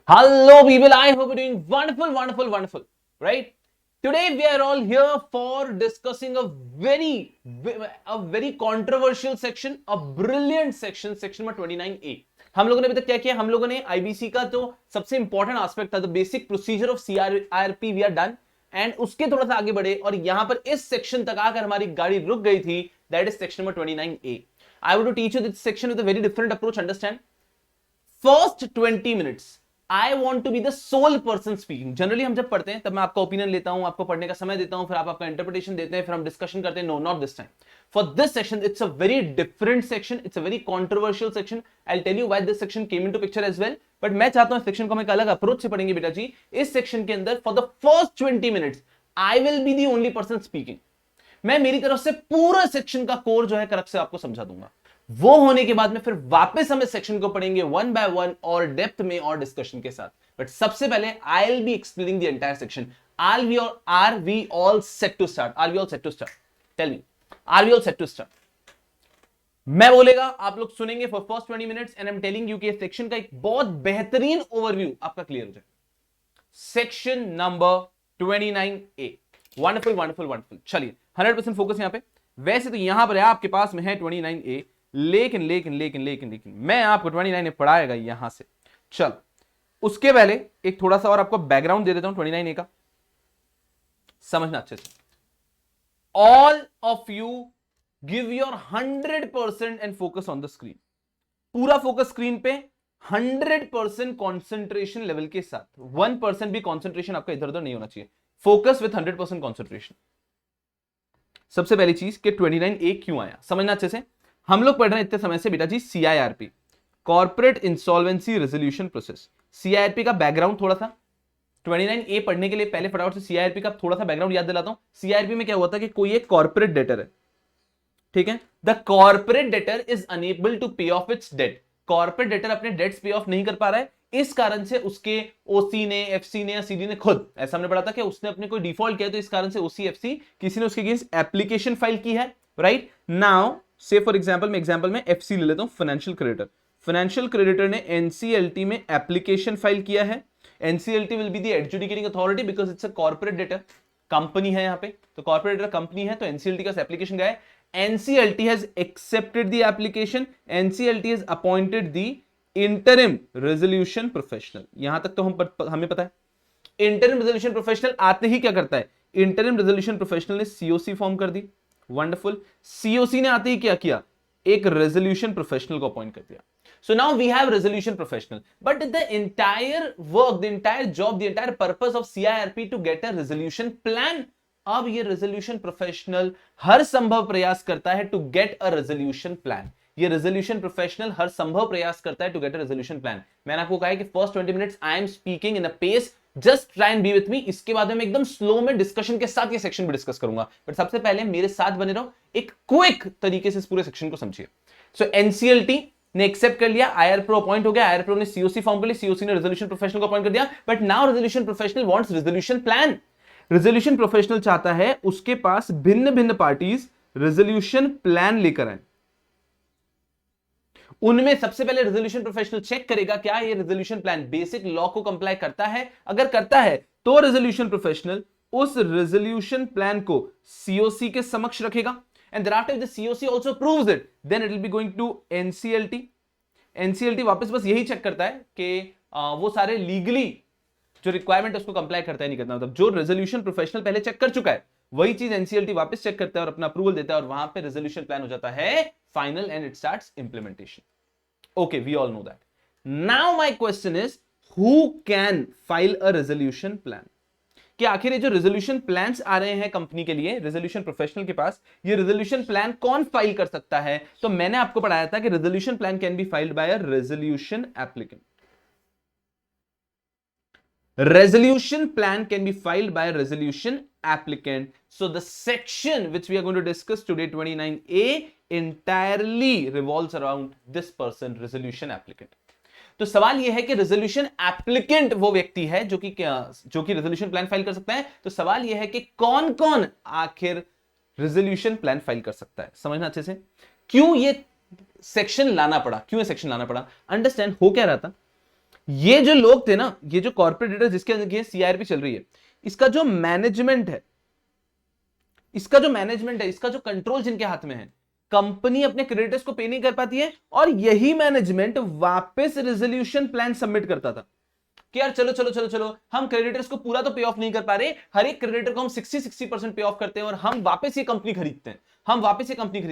Hello, people. I hope you're doing wonderful, wonderful, wonderful. Right? Today we are all here for discussing a very controversial section, a brilliant section, section number 29A. हम लोगों ने अभी तक क्या किया? हम लोगों ने आईबीसी का जो सबसे इंपॉर्टेंट एस्पेक्ट था, the basic procedure of CRP we are done, and उसके थोड़ा सा आगे बढ़े और यहां पर इस सेक्शन तक आकर हमारी गाड़ी रुक गई थी. That is section number 29A. I want to teach you this section with a very different approach. Understand? First 20 minutes I want to be the sole person speaking. Generally हम जब पढ़ते हैं तब मैं आपका ओपिनियन लेता हूं, आपको पढ़ने का समय देता हूं, फिर आप आपका इंटरप्रिटेशन देते हैं, फिर हम डिस्कशन करते हैं. No, not this time. For this section it's a very different section, it's a very controversial section. I tell you why this section came into picture as well. But मैं चाहता हूं इस सेक्शन को हम एक अलग अप्रोच से पढ़ेंगे बेटा जी. इस सेक्शन के अंदर for the first 20 minutes I will be the only person speaking. मैं मेरी तरफ से पूरा सेक्शन का कोर जो है करेक्ट से आपको समझा दूंगा. वो होने के बाद में फिर वापस हम इस सेक्शन को पढ़ेंगे वन बाय वन और डेप्थ में और डिस्कशन के साथ. बट सबसे पहले I will be explaining the entire section. Are we all set to start? Are we all set to start? Tell me, are we all set to start? मैं बोलेगा, आप लोग सुनेंगे for first 20 minutes and I am telling you कि section का एक बहुत बेहतरीन ओवरव्यू आपका क्लियर हो जाए. Section number 29A. Wonderful wonderful wonderful. चलिए 100% फोकस यहां पे. वैसे तो यहां पर आपके पास में है 29A, लेकिन लेकिन लेकिन लेकिन लेकिन मैं आपको 29A पढ़ाएगा यहां से. चल उसके पहले एक थोड़ा सा और आपको बैकग्राउंड दे देता हूं 29A का, समझना अच्छे से. All of you give your 100% and focus on the screen. पूरा फोकस स्क्रीन पे, 100% कॉन्सेंट्रेशन लेवल के साथ. 1% भी कॉन्सेंट्रेशन आपका इधर उधर नहीं होना चाहिए. Focus with 100% concentration. सबसे पहली चीज कि 29A क्यों आया समझना अच्छे से. हम लोग पढ़ रहे हैं इतने समय से बेटा जी CIRP, corporate insolvency resolution process. CIRP का बैकग्राउंड थोड़ा सा 29A पढ़ने के लिए पहले फटाफट से सीआईआरपी का थोड़ा सा बैकग्राउंड याद दिलाता हूं. सीआईआरपी में क्या हुआ था कि कोई एक कॉर्पोरेट डेटर है, ठीक है. The corporate debtor is unable to pay off its debt. Corporate debtor अपने डेट्स पे ऑफ नहीं कर पा रहा है. इस कारण से उसके ओसी ने, एफसी ने या सीडी ने खुद, ऐसा हमने पढ़ा था कि उसने अपने कोई डिफॉल्ट किया, तो इस कारण से ओसी एफसी किसी ने उसके अगेंस्ट एप्लीकेशन फाइल की है. राइट नाउ से फॉर एग्जांपल मैं एफसी ले लेता हूं, फाइनेंशियल क्रेडिटर. फाइनेंशियल क्रेडिटर ने एनसीएलटी में एप्लीकेशन फाइल किया है. NCLT will be the adjudicating authority because it's a corporate debtor. Company है यहां पे, तो कॉर्पोरेट डेटर कंपनी है, तो एनसीएलटी का एप्लीकेशन गया है. NCLT has accepted the application. NCLT has appointed the interim resolution professional. यहां तक तो हमें पता है. interim resolution professional आते ही क्या करता है? interim resolution professional ने COC फॉर्म कर दी. वंडरफुल. COC ने आते ही क्या किया? एक resolution professional को अपॉइंट कर दिया. So now we have resolution professional, but the entire work, the entire job, the entire purpose of CIRP to get a resolution plan. अब ये रेजोल्यूशन प्रोफेशनल हर संभव प्रयास करता है to get a resolution plan. ये रेजोल्यूशन प्रोफेशनल हर संभव प्रयास करता है to get a resolution plan. मैंने आपको कहा है कि first 20 minutes I am speaking in a pace, just try and be with me. इसके बाद में एकदम स्लो में डिस्कशन के साथ ये सेक्शन भी डिस्कस करूंगा. बट सबसे पहले मेरे साथ बने रहो, एक क्विक तरीके से इस पूरे सेक्शन को समझिए. सो एनसीएलटी ने एक्सेप्ट कर लिया, आईआर प्रो अपॉइंट हो गया, आईआर प्रो ने सीओसी फॉर्म कर लिया, सीओसी ने रेजोल्यूशन प्रोफेशनल को अपॉइंट कर दिया. But now resolution professional wants resolution plan. Resolution professional चाहता है उसके पास भिन्न भिन्न पार्टीज रेजोल्यूशन प्लान लेकर आए. उनमें सबसे पहले रेजोल्यूशन प्रोफेशनल चेक करेगा क्या ये रेजोल्यूशन प्लान बेसिक लॉ को कंप्लाई करता है. अगर करता है तो रेजोल्यूशन प्रोफेशनल उस रेजोल्यूशन प्लान को सीओसी के समक्ष रखेगा. And thereafter if the COC also approves it, then it will be going to NCLT. NCLT वापस बस यही चेक करता है कि वो सारे लीगली जो रिक्वायरमेंट उसको कंप्लाई करता है नहीं करता. मतलब जो रेजोल्यूशन प्रोफेशनल पहले चेक कर चुका है वही चीज एनसीएलटी वापस चेक करता है और अपना अप्रूवल देता है, और वहां पे रेजोल्यूशन प्लान हो जाता है final and it starts implementation. Okay, we all know that. Now my question is who can file a resolution plan. कि आखिर ये जो रेजोल्यूशन प्लान्स आ रहे हैं कंपनी के लिए, रेजोल्यूशन प्रोफेशनल के पास, ये रेजोल्यूशन प्लान कौन फाइल कर सकता है. तो मैंने आपको पढ़ाया था कि resolution plan can be filed by a resolution applicant. Resolution plan can be filed by a resolution applicant. So the section which we are going to discuss today, 29A, entirely revolves around this person, resolution applicant. तो सवाल यह है कि resolution applicant वो व्यक्ति है जो कि रेजोल्यूशन प्लान फाइल कर सकता है. तो सवाल यह है कि कौन कौन आखिर रेजोल्यूशन प्लान फाइल कर सकता है. समझना अच्छे से. क्यों ये सेक्शन लाना पड़ा, अंडरस्टैंड हो क्या रहा था ये जो लोग थे ना, ये जो कॉर्पोरेट डेटर जिसके अंदर सीआरपी चल रही है, इसका जो मैनेजमेंट है, इसका जो कंट्रोल जिनके हाथ में है, कंपनी अपने क्रेडिटर्स को पे नहीं कर पाती है और यही मैनेजमेंट वापस रेजोल्यूशन प्लान सबमिट करता था कि यार चलो चलो चलो चलो, हम क्रेडिटर्स को पूरा तो पे ऑफ नहीं कर पा रहे, हर एक क्रेडिटर को हम 60% पे ऑफ करते हैं और हम वापस ये कंपनी खरीदते हैं।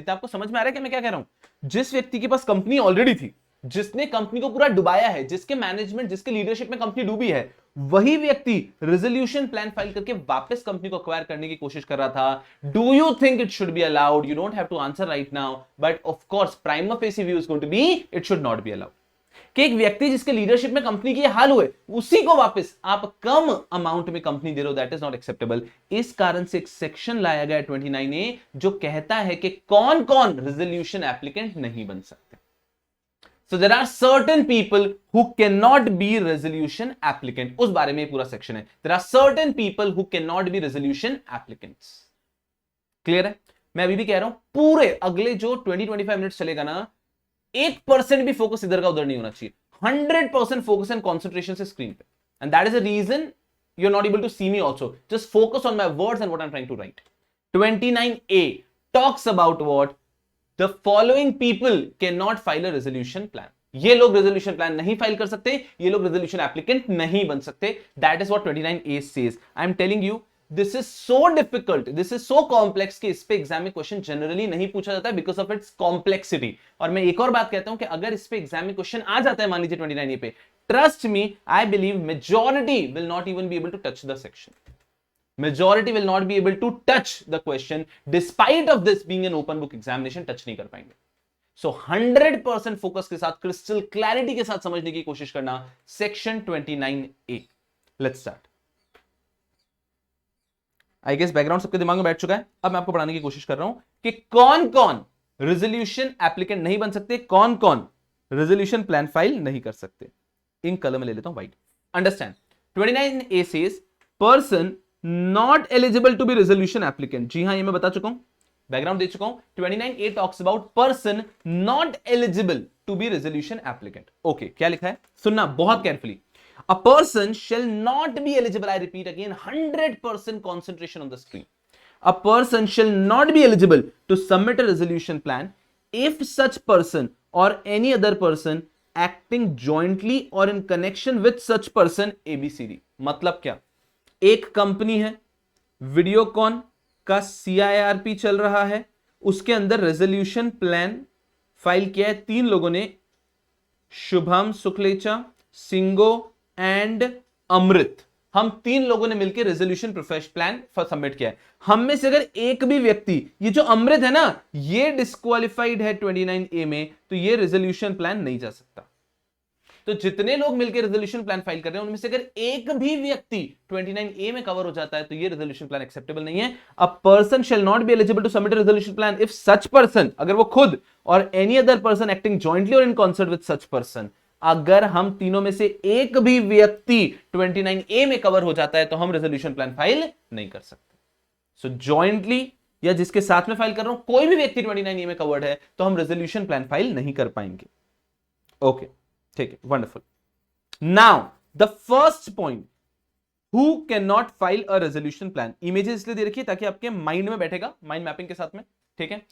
आपको समझ में आ रहा है कि मैं क्या कह रहा हूं? जिस व्यक्ति के पास कंपनी ऑलरेडी थी, जिसने कंपनी को पूरा डुबाया है, जिसके मैनेजमेंट, जिसके लीडरशिप में कंपनी डूबी है, वही व्यक्ति रेजोल्यूशन प्लान फाइल करके वापस कंपनी को एक्वायर करने की कोशिश कर रहा था। Do you think it should be allowed? You don't have to answer right now, but of course prima facie view is going to be it should not be allowed. कि एक व्यक्ति जिसके लीडरशिप में कंपनी के हाल हुए, उसी को वापस आप कम अमाउंट में कंपनी दे रहे हो, दैट इज नॉट एक्सेप्टेबल। इस कारण से एक सेक्शन लाया गया 29A जो कहता है कि कौन कौन रेजोल्यूशन एप्लीकेंट नहीं बन सकते। So there are certain people who cannot be resolution applicant. उस बारे में पूरा सेक्शन है। There are certain people who cannot be resolution applicants. Clear है? मैं अभी भी कह रहा हूं, पूरे अगले जो 20-25 मिनट चलेगा ना, 1% भी फोकस इधर का उधर नहीं होना चाहिए। 100% फोकस एंड कॉन्सेंट्रेशन से स्क्रीन पे। And that is the reason you are not able to see me also. Just focus on my words and what I am trying to write. 29A talks about what? The following people cannot file a resolution plan. ये लोग resolution plan नहीं file कर सकते, ये लोग resolution applicant नहीं बन सकते। That is what 29A says. I am telling you, this is so difficult, this is so complex कि इस पे एग्जाम में क्वेश्चन जनरली नहीं पूछा जाता है बिकॉज ऑफ इट्स कॉम्प्लेक्सिटी। और मैं एक और बात कहता हूं कि अगर इस पे एग्जाम में क्वेश्चन आ जाता है, मान लीजिए 29A पे, trust me, I believe majority will not even be able to touch the section. Majority will not be able to touch the question despite of this being an open book examination. touch नहीं कर पाएंगे. So 100% focus के साथ, crystal clarity के साथ समझने की कोशिश करना section 29A. Let's start. I guess background सबके दिमाग में बैठ चुका है. अब मैं आपको पढ़ाने की कोशिश कर रहा हूं कि कौन कौन रेजोल्यूशन एप्लीकेंट नहीं बन सकते, कौन कौन रेजोल्यूशन प्लान फाइल नहीं कर सकते. इंक कलर में ले लेता हूं व्हाइट. Understand. 29A says person not eligible to be resolution applicant. जी हां, ये मैं बता चुका हूं, बैकग्राउंड दे चुका हूं. 29A talks about person not eligible to be resolution applicant. Okay, क्या लिखा है सुनना बहुत carefully. A person shall not be eligible, I repeat again, 100% concentration on the screen. A person shall not be eligible to submit a resolution plan if such person or any other person acting jointly or in connection with such person ABCD. मतलब क्या? एक company है, वीडियोकॉन का CIRP चल रहा है, उसके अंदर रेजोल्यूशन प्लान फाइल किया है 3 लोगों ने, शुभम शुक्लेचा, सिंगो एंड अमृत. हम 3 लोगों ने मिलकर रेजोल्यूशन प्लान सबमिट किया है. हम में से अगर एक भी व्यक्ति, ये जो अमृत है ना, ये डिस्क्वालिफाइड है 29A में, तो ये रेजोल्यूशन प्लान नहीं जा सकता. तो जितने लोग मिलकर रेजोल्यूशन प्लान फाइल कर रहे हैं, उनमें से अगर एक भी व्यक्ति 29A में कवर हो जाता है, तो ये रेजोल्यूशन प्लान एक्सेप्टेबल नहीं है. A person shall not be eligible to submit resolution plan if such person, अगर वो खुद और any other person acting jointly और in concert with such person, अगर हम तीनों में से एक भी व्यक्ति 29A में कवर हो जाता है, तो हम रेजोल्यूशन प्लान फाइल नहीं कर सकते. सो जॉइंटली या जिसके साथ में फाइल कर रहा हूं, कोई भी व्यक्ति 29A में कवर्ड है, तो हम रेजोल्यूशन प्लान फाइल नहीं कर पाएंगे. ओके, ठीक है, wonderful. Now the first point, who can not file a resolution plan. Images इसलिए दे रखिए ताकि आपके माइंड में बैठेगा, माइंड मैपिंग के साथ में. ठीक है,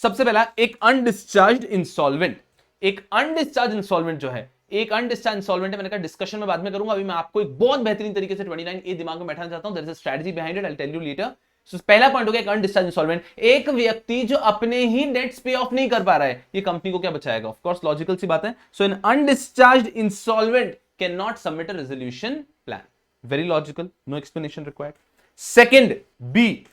सबसे पहला एक अनडिस्चार्ज्ड इंसॉल्वेंट. एक अनडिस्चार्ज इंसॉल्वेंट जो है, एक अनडिस्चार्ज इंसॉल्वेंट है, मैंने कहा डिस्कशन में बाद में करूंगा. अभी मैं आपको एक बहुत बेहतरीन तरीके से 29A दिमाग में बैठाना चाहता हूं. There is a strategy behind it, I will tell you later. So पहला पॉइंट हो गया एक अनडिस्चार्ज इंसॉल्वेंट. एक व्यक्ति जो अपने ही डेट्स पे ऑफ नहीं कर पा रहा है, ये कंपनी को क्या बचाएगा? ऑफ कोर्स लॉजिकल सी बात है. So an undischarged insolvent can not submit a resolution plan. Very logical, no explanation required. Second, B,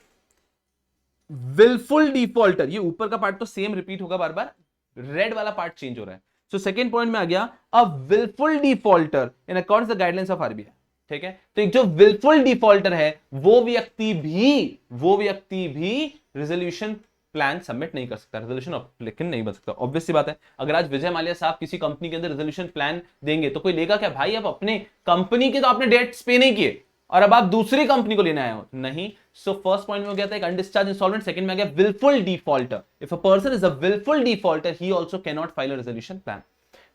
wilful defaulter. ये ऊपर का पार्ट तो सेम रिपीट होगा बार बार, रेड वाला पार्ट चेंज हो रहा है. सो सेकंड पॉइंट में आ गया a wilful defaulter in according to the guidelines of RBI. ठीक है, तो एक जो विलफुल डिफॉल्टर है, वो व्यक्ति भी रेजोल्यूशन प्लान सबमिट नहीं कर सकता, रेजोल्यूशन लेकिन नहीं बन सकता. ऑब्वियस सी बात है. अगर आज विजय माल्या साहब किसी कंपनी के अंदर रेजोल्यूशन प्लान देंगे, तो कोई लेगा क्या? भाई, अब अपने कंपनी के तो आपने डेट्स पे नहीं किए और अब आप दूसरी कंपनी को लेने आए हो. नहीं. सो फर्स्ट पॉइंट में हो गया था एक अनडिस्चार्ज इंसॉल्वेंट. सेकंड में आ गया wilful defaulter. If a person is a wilful defaulter, he also can not file a resolution plan.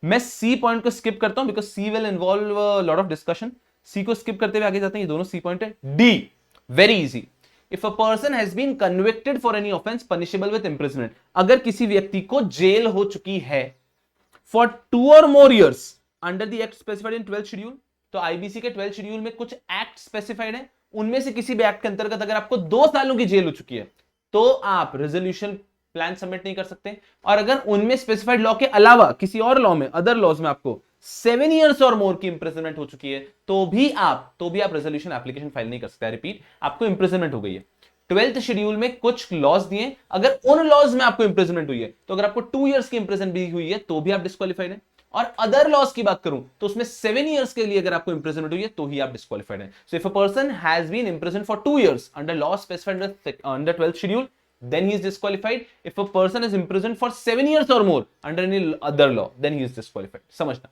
मैं सी पॉइंट को स्किप करता हूं because C will involve lot of discussion. C को skip करते हुए आगे जाते हैं, ये दोनों सी पॉइंट है। D very easy, if a person has been convicted for any offence punishable with imprisonment, अगर किसी व्यक्ति को जेल हो चुकी है for 2 or more years under the act specified in 12th schedule, तो आईबीसी के 12th शेड्यूल में कुछ एक्ट स्पेसिफाइड है, उनमें से किसी भी एक्ट के अंतर्गत अगर आपको 2 सालों की जेल हो चुकी है तो आप रेजोल्यूशन प्लान सबमिट नहीं कर सकते। और अगर उनमें स्पेसिफाइड लॉ के अलावा किसी और लॉ में, अदर लॉज में आपको 7 years और मोर की इंप्रिजनमेंट हो चुकी है तो भी आप रेजोल्यूशन एप्लीकेशन फाइल नहीं कर सकते। रिपीट, आपको इंप्रिजनमेंट हो गई है। 12th शेड्यूल में कुछ लॉज दिए, अगर उन लॉज में आपको इंप्रिजनमेंट हुई है तो अगर आपको 2 years की इंप्रिजन भी हुई है तो भी आप डिस्क्वालिफाइड है। और अदर लॉज की बात करूं तो उसमें 7 years के लिए अगर आपको इंप्रिजनमेंट हुई है तो ही आप डिस्क्वालिफाइड है। So if a person has been imprison for 2 years under law specified under 12th schedule then he is disqualified. If a person is imprisoned for 7 years or more under any other law then he is disqualified. समझना।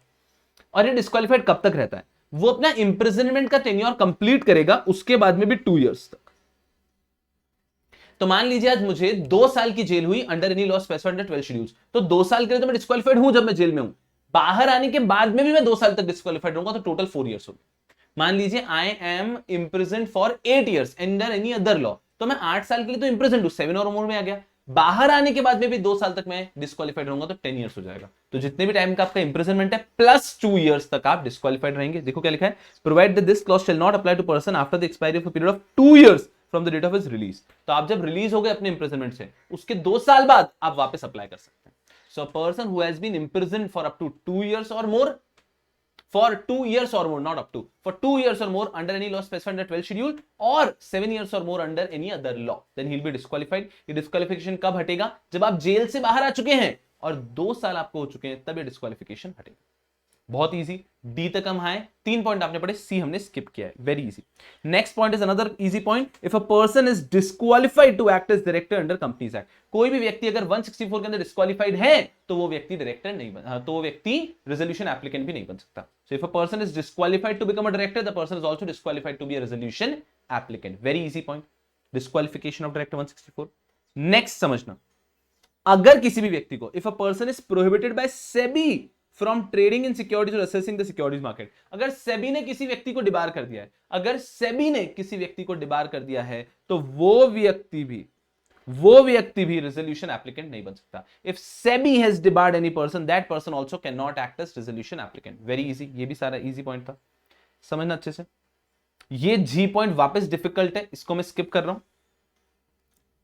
और ये disqualified कब तक रहता है? वो अपना imprisonment का टेन्योर कंप्लीट करेगा, उसके बाद में भी 2 years तक। तो मान लीजिए आज मुझे 2 साल की जेल हुई under any law specified under 12 schedules, तो 2 साल के लिए तो मैं डिस्क्वालिफाइड हूं जब मैं जेल में हूं। बाहर आने के बाद में भी मैं 2 साल तक डिस्क्वालिफाइड रहूंगा, तो टोटल 4 years हो गए। मान लीजिए I am imprisoned for 8 years under any other law, तो मैं 8 साल के लिए तो इंप्रिजन हूं, 7 और मोर में आ गया। बाहर आने के बाद में भी 2 साल तक मैं डिस्क्वालिफाइड रहूंगा, तो 10 years हो जाएगा। तो जितने भी टाइम का आपका इंप्रिजनमेंट है प्लस 2 years तक आप डिस्क्वालिफाइड रहेंगे। देखो क्या लिखा है, provided that this clause shall not apply to person after the expiry of a period of 2 years from the date of his release. तो आप जब रिलीज हो गए अपने इंप्रिजनमेंट से, उसके 2 साल बाद आप वापस अप्लाई कर सकते हैं। So a person who has been imprisoned for up to 2 years और more, for 2 years or more, not up to, for 2 years or more under any law specified under 12th schedule or 7 years or more under any other law, then he'll be disqualified. ये disqualification कब हटेगा? जब आप jail से बाहर आ चुके हैं और 2 साल आपको हो चुके हैं, तब ये डिस्क्वालिफिकेशन हटेगा। बहुत इजी। डी तक हम आए, 3 पॉइंट आपने पढ़े, सी हमने स्किप किया है, very easy. Next point is another easy point, if a person is disqualified to act as director under companies act. कोई भी व्यक्ति अगर 164 के अंदर डिस्क्वालिफाइड है तो वो व्यक्ति डायरेक्टर नहीं बन, तो वो व्यक्ति रेजोल्यूशन एप्लीकेंट भी नहीं बन सकता। So if a person is disqualified to become a director, the person is also disqualified to be a resolution applicant. Very easy point, disqualification of director 164। Next समझना, अगर किसी भी व्यक्ति को, if a person is prohibited by SEBI from trading in securities और accessing the securities market, अगर सेबी ने किसी व्यक्ति को डिबार कर दिया है, अगर सेबी ने किसी व्यक्ति को डिबार कर दिया है तो वो व्यक्ति भी रेजोल्यूशन एप्लीकेंट नहीं बन सकता। If SEBI has debarred any person, that person also can not act as resolution applicant. Very easy, ये भी सारा इजी पॉइंट था, समझना अच्छे से। ये जी पॉइंट वापस डिफिकल्ट है, इसको मैं स्किप कर रहा हूं।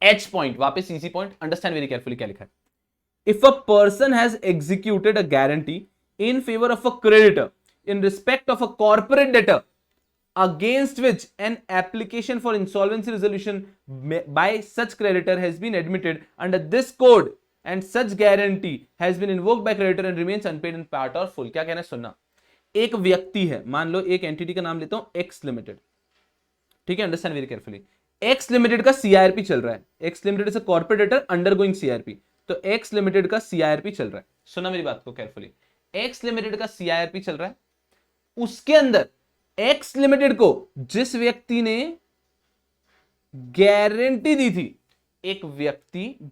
एच पॉइंट वापस easy point, understand very carefully क्या लिखा है। If a person has executed a guarantee in favor of a creditor in respect of a corporate debtor against which an application for insolvency resolution by such creditor has been admitted under this code and such guarantee has been invoked by creditor and remains unpaid in part or full। क्या कहना है सुनना, एक व्यक्ति है, मान लो एक entity का नाम लेता हूं एक्स लिमिटेड, ठीक है, understand very carefully. X limited का सीआरपी चल रहा है, x limited is a corporate debtor undergoing CRP, तो एक्स लिमिटेड का सीआईआरपी चल रहा है। सुना मेरी बात को केयरफुली, एक्स लिमिटेड का सीआईआरपी चल रहा है, उसके अंदर एक्स लिमिटेड को जिस व्यक्ति ने गारंटी दी थी,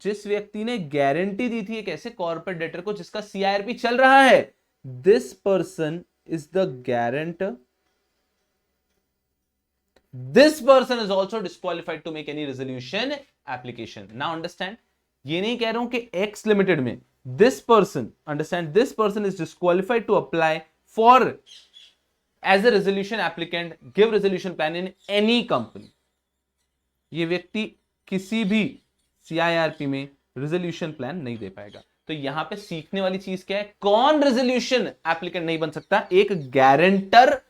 जिस व्यक्ति ने गारंटी दी थी एक ऐसे कॉर्पोरेट डेटर को जिसका सीआईआरपी चल रहा है, this person is the guarantor, this person is also disqualified to make any resolution application. Now understand, ये नहीं कह रहा हूं कि एक्स लिमिटेड में this person, understand, this person is disqualified to apply for as a resolution applicant, give resolution plan in any company. ये व्यक्ति किसी भी सीआईआरपी में रेजोल्यूशन प्लान नहीं दे पाएगा। तो यहां पे सीखने वाली चीज क्या है, कौन रेजोल्यूशन एप्लीकेंट नहीं बन सकता? एक गारंटर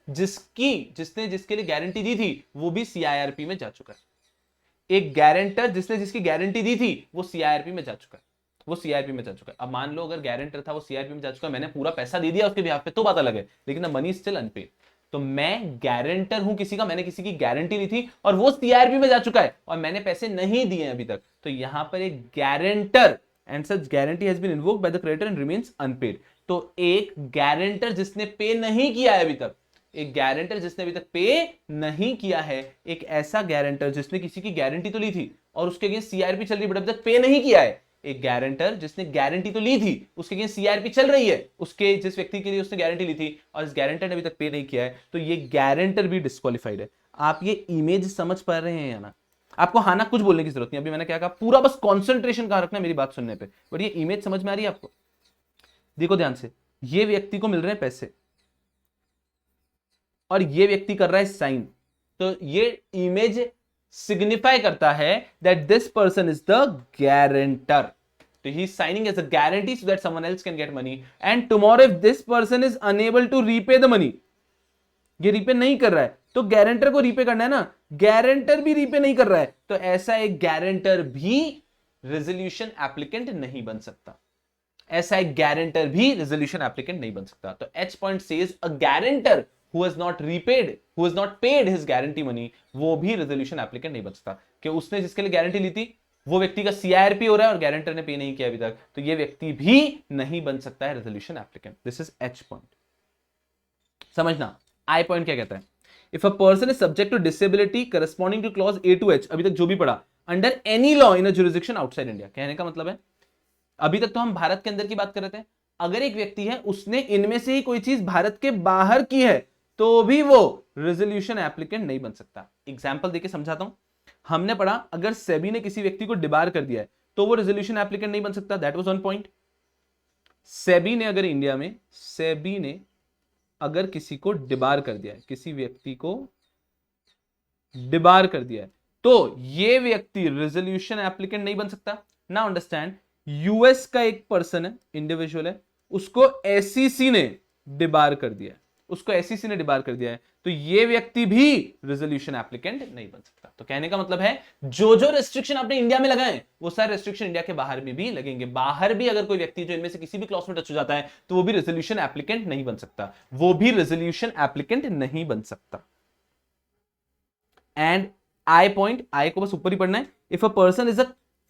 जिसके लिए गारंटी दी थी वो भी सीआईआरपी में जा चुका है। एक गारंटर जिसकी गारंटी दी थी वो सीआईआरपी में जा चुका है, अब मान लो अगर गारंटर था वो सीआईआरपी में जा चुका है, मैंने पूरा पैसा दे दिया उसके बिहाफ पे, तो बात अलग है, लेकिन द मनी स्टिल अनपेड। तो मैं गारंटर हूं किसी का, मैंने किसी की गारंटी ली थी और वो सीआईआरपी में जा चुका है और मैंने पैसे नहीं दिए अभी तक, तो यहां पर एक guarantor and such guarantee has been invoked by the creditor and remains unpaid. तो एक गारंटर जिसने पे नहीं किया है अभी तक, एक ऐसा गारंटर जिसने किसी की गारंटी तो ली थी और उसके अगेंस्ट सीआईआरपी चल रही बट अभी तक पे नहीं किया है, एक गारंटर जिसने गारंटी तो ली थी, उसके अगेंस्ट सीआरपी चल रही है, उसके जिस व्यक्ति के लिए उसने गारंटी ली थी और इस गारंटर ने अभी तक पे नहीं किया है, तो ये गारंटर भी डिस्क्वालिफाइड है। आप ये इमेज समझ पा रहे हैं या ना? आपको हाँ ना कुछ बोलने की जरूरत नहीं, अभी मैंने क्या कहा, पूरा बस कॉन्सेंट्रेशन कहां रखना है मेरी बात सुनने पे। बट ये इमेज समझ में आ रही है आपको? देखो ध्यान से, ये व्यक्ति को मिल रहे हैं पैसे और ये व्यक्ति कर रहा है साइन, तो ये इमेज सिग्निफाई करता है that this person is the guarantor, तो he is signing as a guarantee so that someone else can get money, and tomorrow if this person is unable to repay the money, ये repay नहीं कर रहा है तो guarantor को repay करना है ना, गारंटर भी रीपे नहीं कर रहा है, तो ऐसा एक गारंटर भी रेजोल्यूशन एप्लीकेंट नहीं बन सकता, ऐसा एक गारंटर भी रेजोल्यूशन एप्लीकेंट नहीं बन सकता। तो H point says a guarantor who has not repaid, who has not paid his guarantee money, वो भी रेजोल्यूशन एप्लीकेंट नहीं बन सकता, कि उसने जिसके लिए गारंटी ली थी वो व्यक्ति का सीआरपी हो रहा है और गारंटर ने पे नहीं किया अभी तक, तो ये व्यक्ति भी नहीं बन सकता है resolution applicant. This is H point. समझना आई पॉइंट क्या कहता है, if a person is subject to disability corresponding to clause A to H, अभी तक जो भी पढ़ा, under any law in a jurisdiction outside India, कहने का मतलब है अभी तक तो हम भारत के अंदर की बात कर रहे थे, अगर एक व्यक्ति है उसने इनमें से ही कोई चीज भारत के बाहर की है तो भी वो रेजोल्यूशन एप्लीकेंट नहीं बन सकता। एग्जांपल देके समझाता हूं, हमने पढ़ा अगर सेबी ने किसी व्यक्ति को डिबार कर दिया है तो वो रेजोल्यूशन एप्लीकेंट नहीं बन सकता, that was one point. SEBI ने अगर इंडिया में, सेबी ने अगर किसी को डिबार कर दिया है, किसी व्यक्ति को डिबार कर दिया है, तो ये व्यक्ति रेजोल्यूशन एप्लीकेंट नहीं बन सकता। नाउ अंडरस्टैंड, यूएस का एक पर्सन है, इंडिविजुअल है, उसको एसईसी ने डिबार कर दिया है, उसको एसईसी ने डिबार कर दिया है, तो ये व्यक्ति भी रेजोल्यूशन एप्लीकेंट नहीं बन सकता। तो कहने का मतलब है जो जो रेस्ट्रिक्शन आपने इंडिया में लगाए वो सारे रेस्ट्रिक्शन इंडिया के बाहर भी लगेंगे, बाहर भी अगर कोई व्यक्ति जो इनमें से किसी भी क्लॉज में टच हो जाता है तो वो भी रेजोल्यूशन एप्लीकेंट नहीं बन सकता, वो भी रेजोल्यूशन एप्लीकेंट नहीं बन सकता। एंड आई पॉइंट, आई को बस ऊपर ही पढ़ना है, if a person is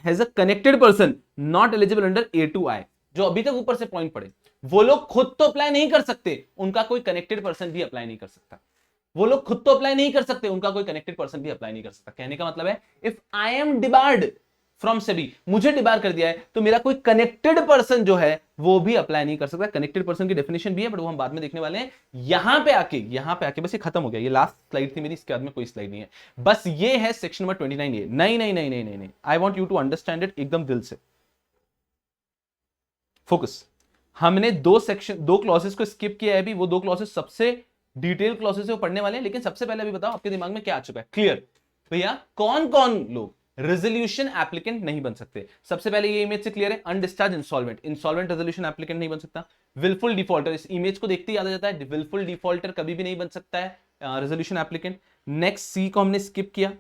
has a connected person not eligible under A two I, जो अभी तक ऊपर से पॉइंट पढ़े वो लोग खुद तो अप्लाई नहीं कर सकते, उनका कोई कनेक्टेड पर्सन भी अप्लाई नहीं कर सकता, वो लोग खुद तो अप्लाई नहीं कर सकते, उनका कोई कनेक्टेड पर्सन भी अप्लाई नहीं कर सकता। कहने का मतलब है if I am debarred from SEBI, मुझे डिबार कर दिया है तो मेरा कोई कनेक्टेड पर्सन जो है वो भी अप्लाई नहीं कर सकता। कनेक्टेड पर्सन की डेफिनेशन भी है बट वो हम बाद में देखने वाले हैं। यहां पे आके बस ये खत्म हो गया, ये लास्ट स्लाइड थी मेरी, इसके बाद में कोई स्लाइड नहीं है, बस ये है सेक्शन नंबर 29A। नहीं नहीं नहीं नहीं नहीं, I want you to understand it एकदम दिल से, फोकस। हमने दो क्लॉसेस को स्किप किया है अभी, वो दो क्लॉसेस सबसे डिटेल क्लॉसेस है वो पढ़ने वाले हैं, लेकिन सबसे पहले अभी बताओ आपके दिमाग में क्या आ चुका है, क्लियर भैया कौन कौन लोग रेजोल्यूशन एप्लीकेंट नहीं बन सकते। सबसे पहले ये इमेज से क्लियर है, undischarged insolvent, insolvent resolution applicant नहीं बन सकता। विलफुल डिफॉल्टर, इस इमेज को देखते ही याद आ जाता है, विलफुल डिफॉल्टर कभी भी नहीं बन सकता है रेजोल्यूशन एप्लीकेंट। नेक्स्ट सी को हमने स्किप किया,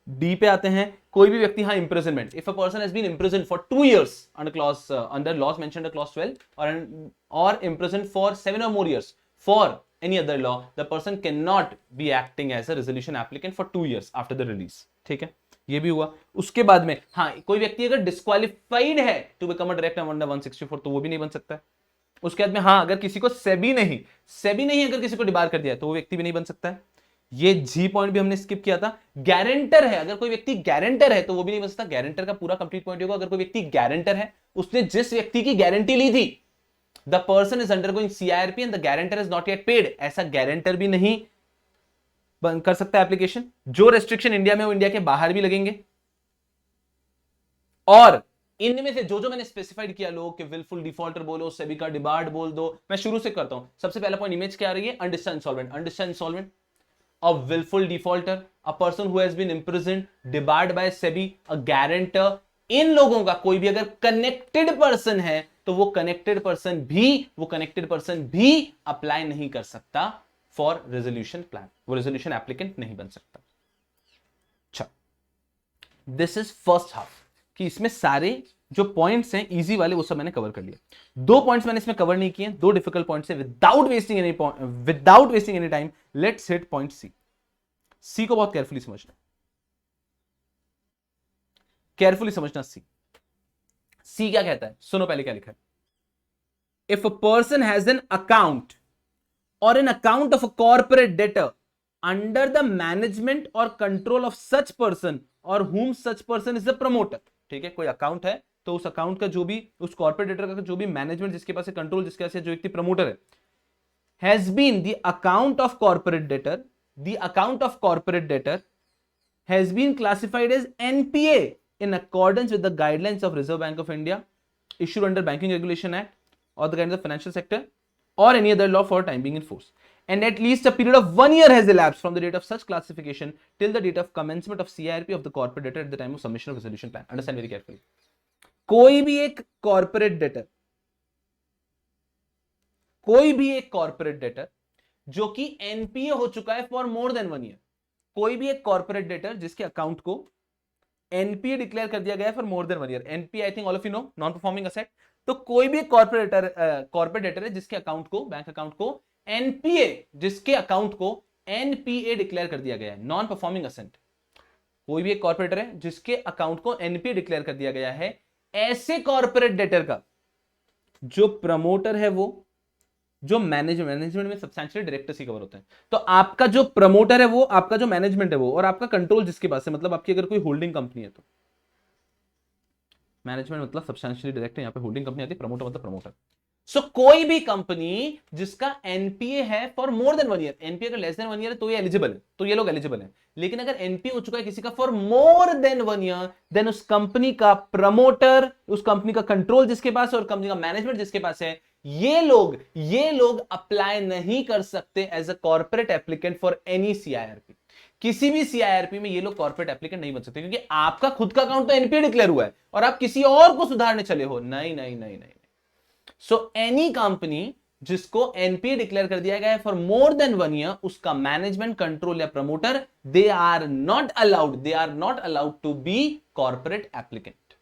डी पे आते हैं, कोई भी व्यक्ति, हाँ imprisonment, if a person has been imprison for 2 years under clause under laws mentioned under clause 12 और imprison for 7 or more years for any other law, the person cannot be acting as a resolution applicant for 2 years after the release। ठीक है, ये भी हुआ। उसके बाद में हाँ कोई व्यक्ति अगर डिस्क्वालिफाइड है to become a director under 164 तो वो भी नहीं बन सकता है। उसके बाद में हाँ अगर किसी को सेबी नहीं अगर किसी को डिबार कर दिया है तो वो व्यक्ति भी नहीं बन सकता है। ये जी पॉइंट भी हमने स्किप किया था। गारंटर है, अगर कोई व्यक्ति गारंटर है तो वो भी नहीं बन सकता। गारंटर का पूरा कंप्लीट पॉइंट होगा, अगर कोई व्यक्ति गारंटर है, उसने जिस व्यक्ति की गारंटी ली थी, the person is undergoing CIRP and the guarantor is not yet paid, ऐसा गारंटर भी नहीं कर सकता एप्लीकेशन। जो रेस्ट्रिक्शन इंडिया में वो इंडिया के बाहर भी लगेंगे, और इनमें से जो जो मैंने स्पेसिफाइड किया लोग कि विलफुल डिफॉल्टर बोलो, सेबी का डिबार्ड बोल दो, मैं शुरू से करता हूं। सबसे पहला पॉइंट इमेज क्या आ रही है, undischarged insolvent. Undischarged insolvent, a willful defaulter, a person who has been imprisoned, debarred by SEBI, a guarantor, इन लोगों का कोई भी अगर कनेक्टेड पर्सन है तो वो कनेक्टेड पर्सन भी अप्लाई नहीं कर सकता फॉर रेजोल्यूशन प्लान, वो रेजोल्यूशन एप्लीकेंट नहीं बन सकता। अच्छा, दिस इज फर्स्ट हाफ, कि इसमें सारे जो पॉइंट्स हैं इजी वाले वो सब मैंने कवर कर लिया। 2 पॉइंट्स मैंने इसमें कवर नहीं किए, 2 डिफिकल्ट पॉइंट्स है। Without wasting any time let's hit point C. C को बहुत केयरफुली समझना, सी क्या कहता है, सुनो पहले क्या लिखा है। If a person has an account और an account of a corporate debtor under the management और कंट्रोल ऑफ सच पर्सन और whom such person is the promoter, ठीक है, कोई अकाउंट है तो उस अकाउंट का जो भी, उस कॉर्पोरेट डेटर का जो भी मैनेजमेंट जिसके पास है, कंट्रोल जिसके पास है, जो व्यक्ति प्रमोटर है, has been the account of corporate debtor, the account of corporate debtor has been classified as NPA in accordance with the guidelines of Reserve Bank of India issued under Banking Regulation Act or the guidelines of financial sector or any other law for time being in force, and at least a period of 1 year has elapsed from the date of such classification till the date of commencement of CIRP of the corporate debtor at the time of submission of resolution plan. Understand very carefully. कोई भी एक corporate debtor, कोई भी एक corporate debtor जो कि NPA हो चुका है for more than 1 year, कोई भी एक corporate debtor जिसके अकाउंट को एनपीए डिक्लेयर कर दिया गया for more than 1 year, NPA I think all of you know, non performing asset. तो कोई भी कॉर्पोरेट डेटर है जिसके अकाउंट को, बैंक अकाउंट को एनपीए, जिसके अकाउंट को एनपीए डिक्लेयर कर दिया गया है, नॉन परफॉर्मिंग असेट, कोई भी एक कॉर्पोरेटर है जिसके अकाउंट को एनपीए डिक्लेयर कर दिया गया है, ऐसे कॉर्पोरेट डेटर का जो प्रमोटर है, वो जो मैनेजमेंट में सब्सटेंशियल डायरेक्टर्स ही कवर होते हैं। तो आपका जो प्रमोटर है वो, आपका जो मैनेजमेंट है वो, और आपका कंट्रोल जिसके पास है, मतलब आपकी अगर कोई होल्डिंग कंपनी है तो मैनेजमेंट मतलब सब्सटेंशियली डायरेक्टर, यहां पे होल्डिंग कंपनी आती है, प्रमोटर मतलब प्रमोटर। सो कोई भी कंपनी जिसका एनपीए है for more than 1 year, NPA अगर लेस देन 1 ईयर है तो ये एलिजिबल है, तो ये लोग एलिजिबल है। लेकिन अगर एनपीए हो चुका है किसी का for more than 1 year, then उस कंपनी का प्रमोटर, उस कंपनी का कंट्रोल जिसके पास है और कंपनी का मैनेजमेंट जिसके पास है, ये लोग अप्लाई नहीं कर सकते as a corporate applicant for any CIRP. किसी भी सीआईआरपी में ये लोग कॉर्पोरेट एप्लीकेंट नहीं बन सकते, क्योंकि आपका खुद का अकाउंट तो एनपीए डिक्लेयर हुआ है और आप किसी और को सुधारने चले हो। नहीं नहीं नहीं नहीं। सो एनी कंपनी जिसको एनपीए डिक्लेयर कर दिया गया है फॉर मोर देन 1 ईयर, उसका मैनेजमेंट, कंट्रोल या promoter, they are not allowed to be corporate applicant.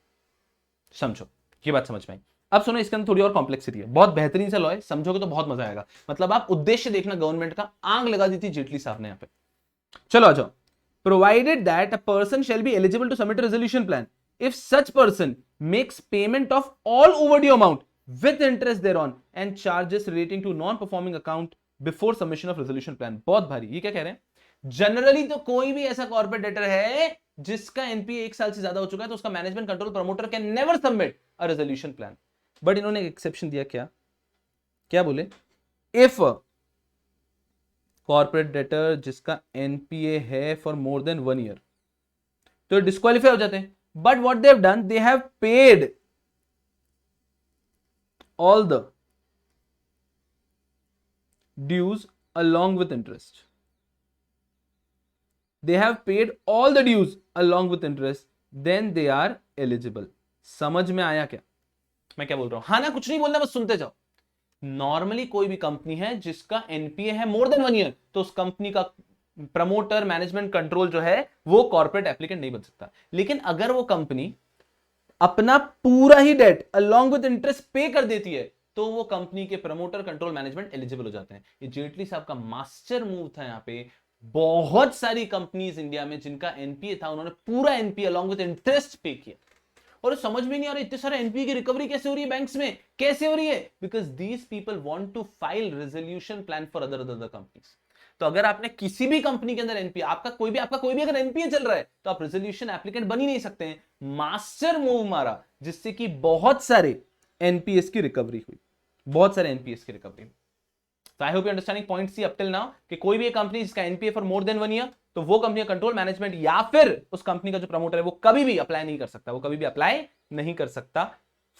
समझो, ये बात समझ में आई। अब सुनो, इसके अंदर थोड़ी और कॉम्प्लेक्सिटी है, बहुत बेहतरीन सा लॉ है, समझोगे तो बहुत मजा आएगा। मतलब आप उद्देश्य देखना, गवर्नमेंट का आंख लगा दी थी जेटली साहब ने यहां पे। चलो आ जाओ। Provided that a person shall be eligible to submit resolution plan if such person makes payment of all overdue amount with interest thereon and charges relating to non-performing account before submission of resolution plan। बहुत भारी। ये क्या कह रहे हैं? Generally तो कोई भी ऐसा कॉर्पोरेट डेटर है जिसका एनपीए 1 साल से ज्यादा हो चुका है, तो उसका management, control, promoter can never submit a resolution plan. But इन्होंने एक एक्सेप्शन दिया। क्या क्या बोले? इफ कॉर्पोरेट डेटर जिसका एनपीए है फॉर मोर देन 1 ईयर, तो डिस्क्वालीफाई हो जाते हैं। But what they have done, they have paid all the dues along with interest. They have paid all the dues along with interest, then they are eligible। समझ में आया क्या मैं क्या बोल रहा हूं? हाँ ना, कुछ नहीं बोलना, बस सुनते जाओ। नॉर्मली कोई भी कंपनी है जिसका एनपीए है मोर देन 1 ईयर, तो उस कंपनी का प्रमोटर, मैनेजमेंट, कंट्रोल जो है वो कॉर्पोरेट एप्लीकेंट नहीं बन सकता। लेकिन अगर वो कंपनी अपना पूरा ही डेट अलॉन्ग विद इंटरेस्ट पे कर देती है, तो वो कंपनी के प्रमोटर, कंट्रोल, मैनेजमेंट एलिजिबल हो जाते हैं। ये जेटली साहब का मास्टर मूव था यहां पे। बहुत सारी कंपनीज इंडिया में जिनका एनपीए था, उन्होंने पूरा एनपीए अलॉन्ग विद इंटरेस्ट पे किया। और समझ में नहीं आ रहा इतने सारे एनपीए की रिकवरी कैसे हो रही है बैंक्स में, कैसे हो रही है? Because these people want to file resolution plan for other companies. तो अगर आपने किसी भी कंपनी के अंदर एनपीए, आपका कोई भी अगर एनपीए चल रहा है, तो आप रेजोल्यूशन एप्लीकेंट बन ही नहीं सकते हैं। मास्टर मूव मारा जिससे कि बहुत सारे एनपीएस की रिकवरी हुई, बहुत सारे एनपीएस की रिकवरी हुई। तो I hope you understanding point C up till now कि कोई भी एक कंपनी जिसका NPA for more than 1 year, तो वो कंपनी का कंट्रोल, मैनेजमेंट या फिर उस कंपनी का जो प्रमोटर है वो कभी भी अप्लाई नहीं कर सकता, वो कभी भी अप्लाई नहीं कर सकता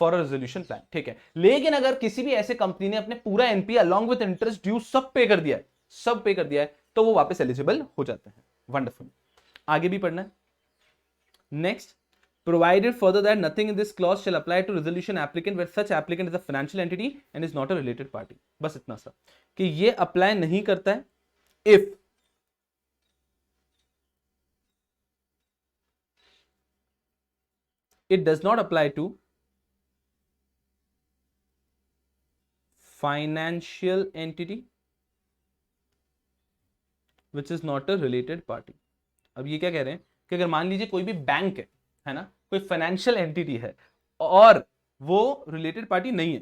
फॉर अ रेजोल्यूशन प्लान। ठीक है। लेकिन अगर किसी भी ऐसे कंपनी ने अपने पूरा NPA along with interest due सब पे कर दिया है, तो वो वापस एलिजिबल हो जाते हैं। वंडरफुल। आगे भी पढ़ना है। Next, provided further that nothing in this clause shall apply to resolution applicant where such applicant is a financial entity and is not a related party। बस इतना सा कि ये अप्लाई नहीं करता है if it does not apply to financial entity which is not a related party। अब ये क्या कह रहे हैं कि अगर मान लीजिए कोई भी बैंक है ना, कोई फाइनेंशियल एंटिटी है और वो रिलेटेड पार्टी नहीं है,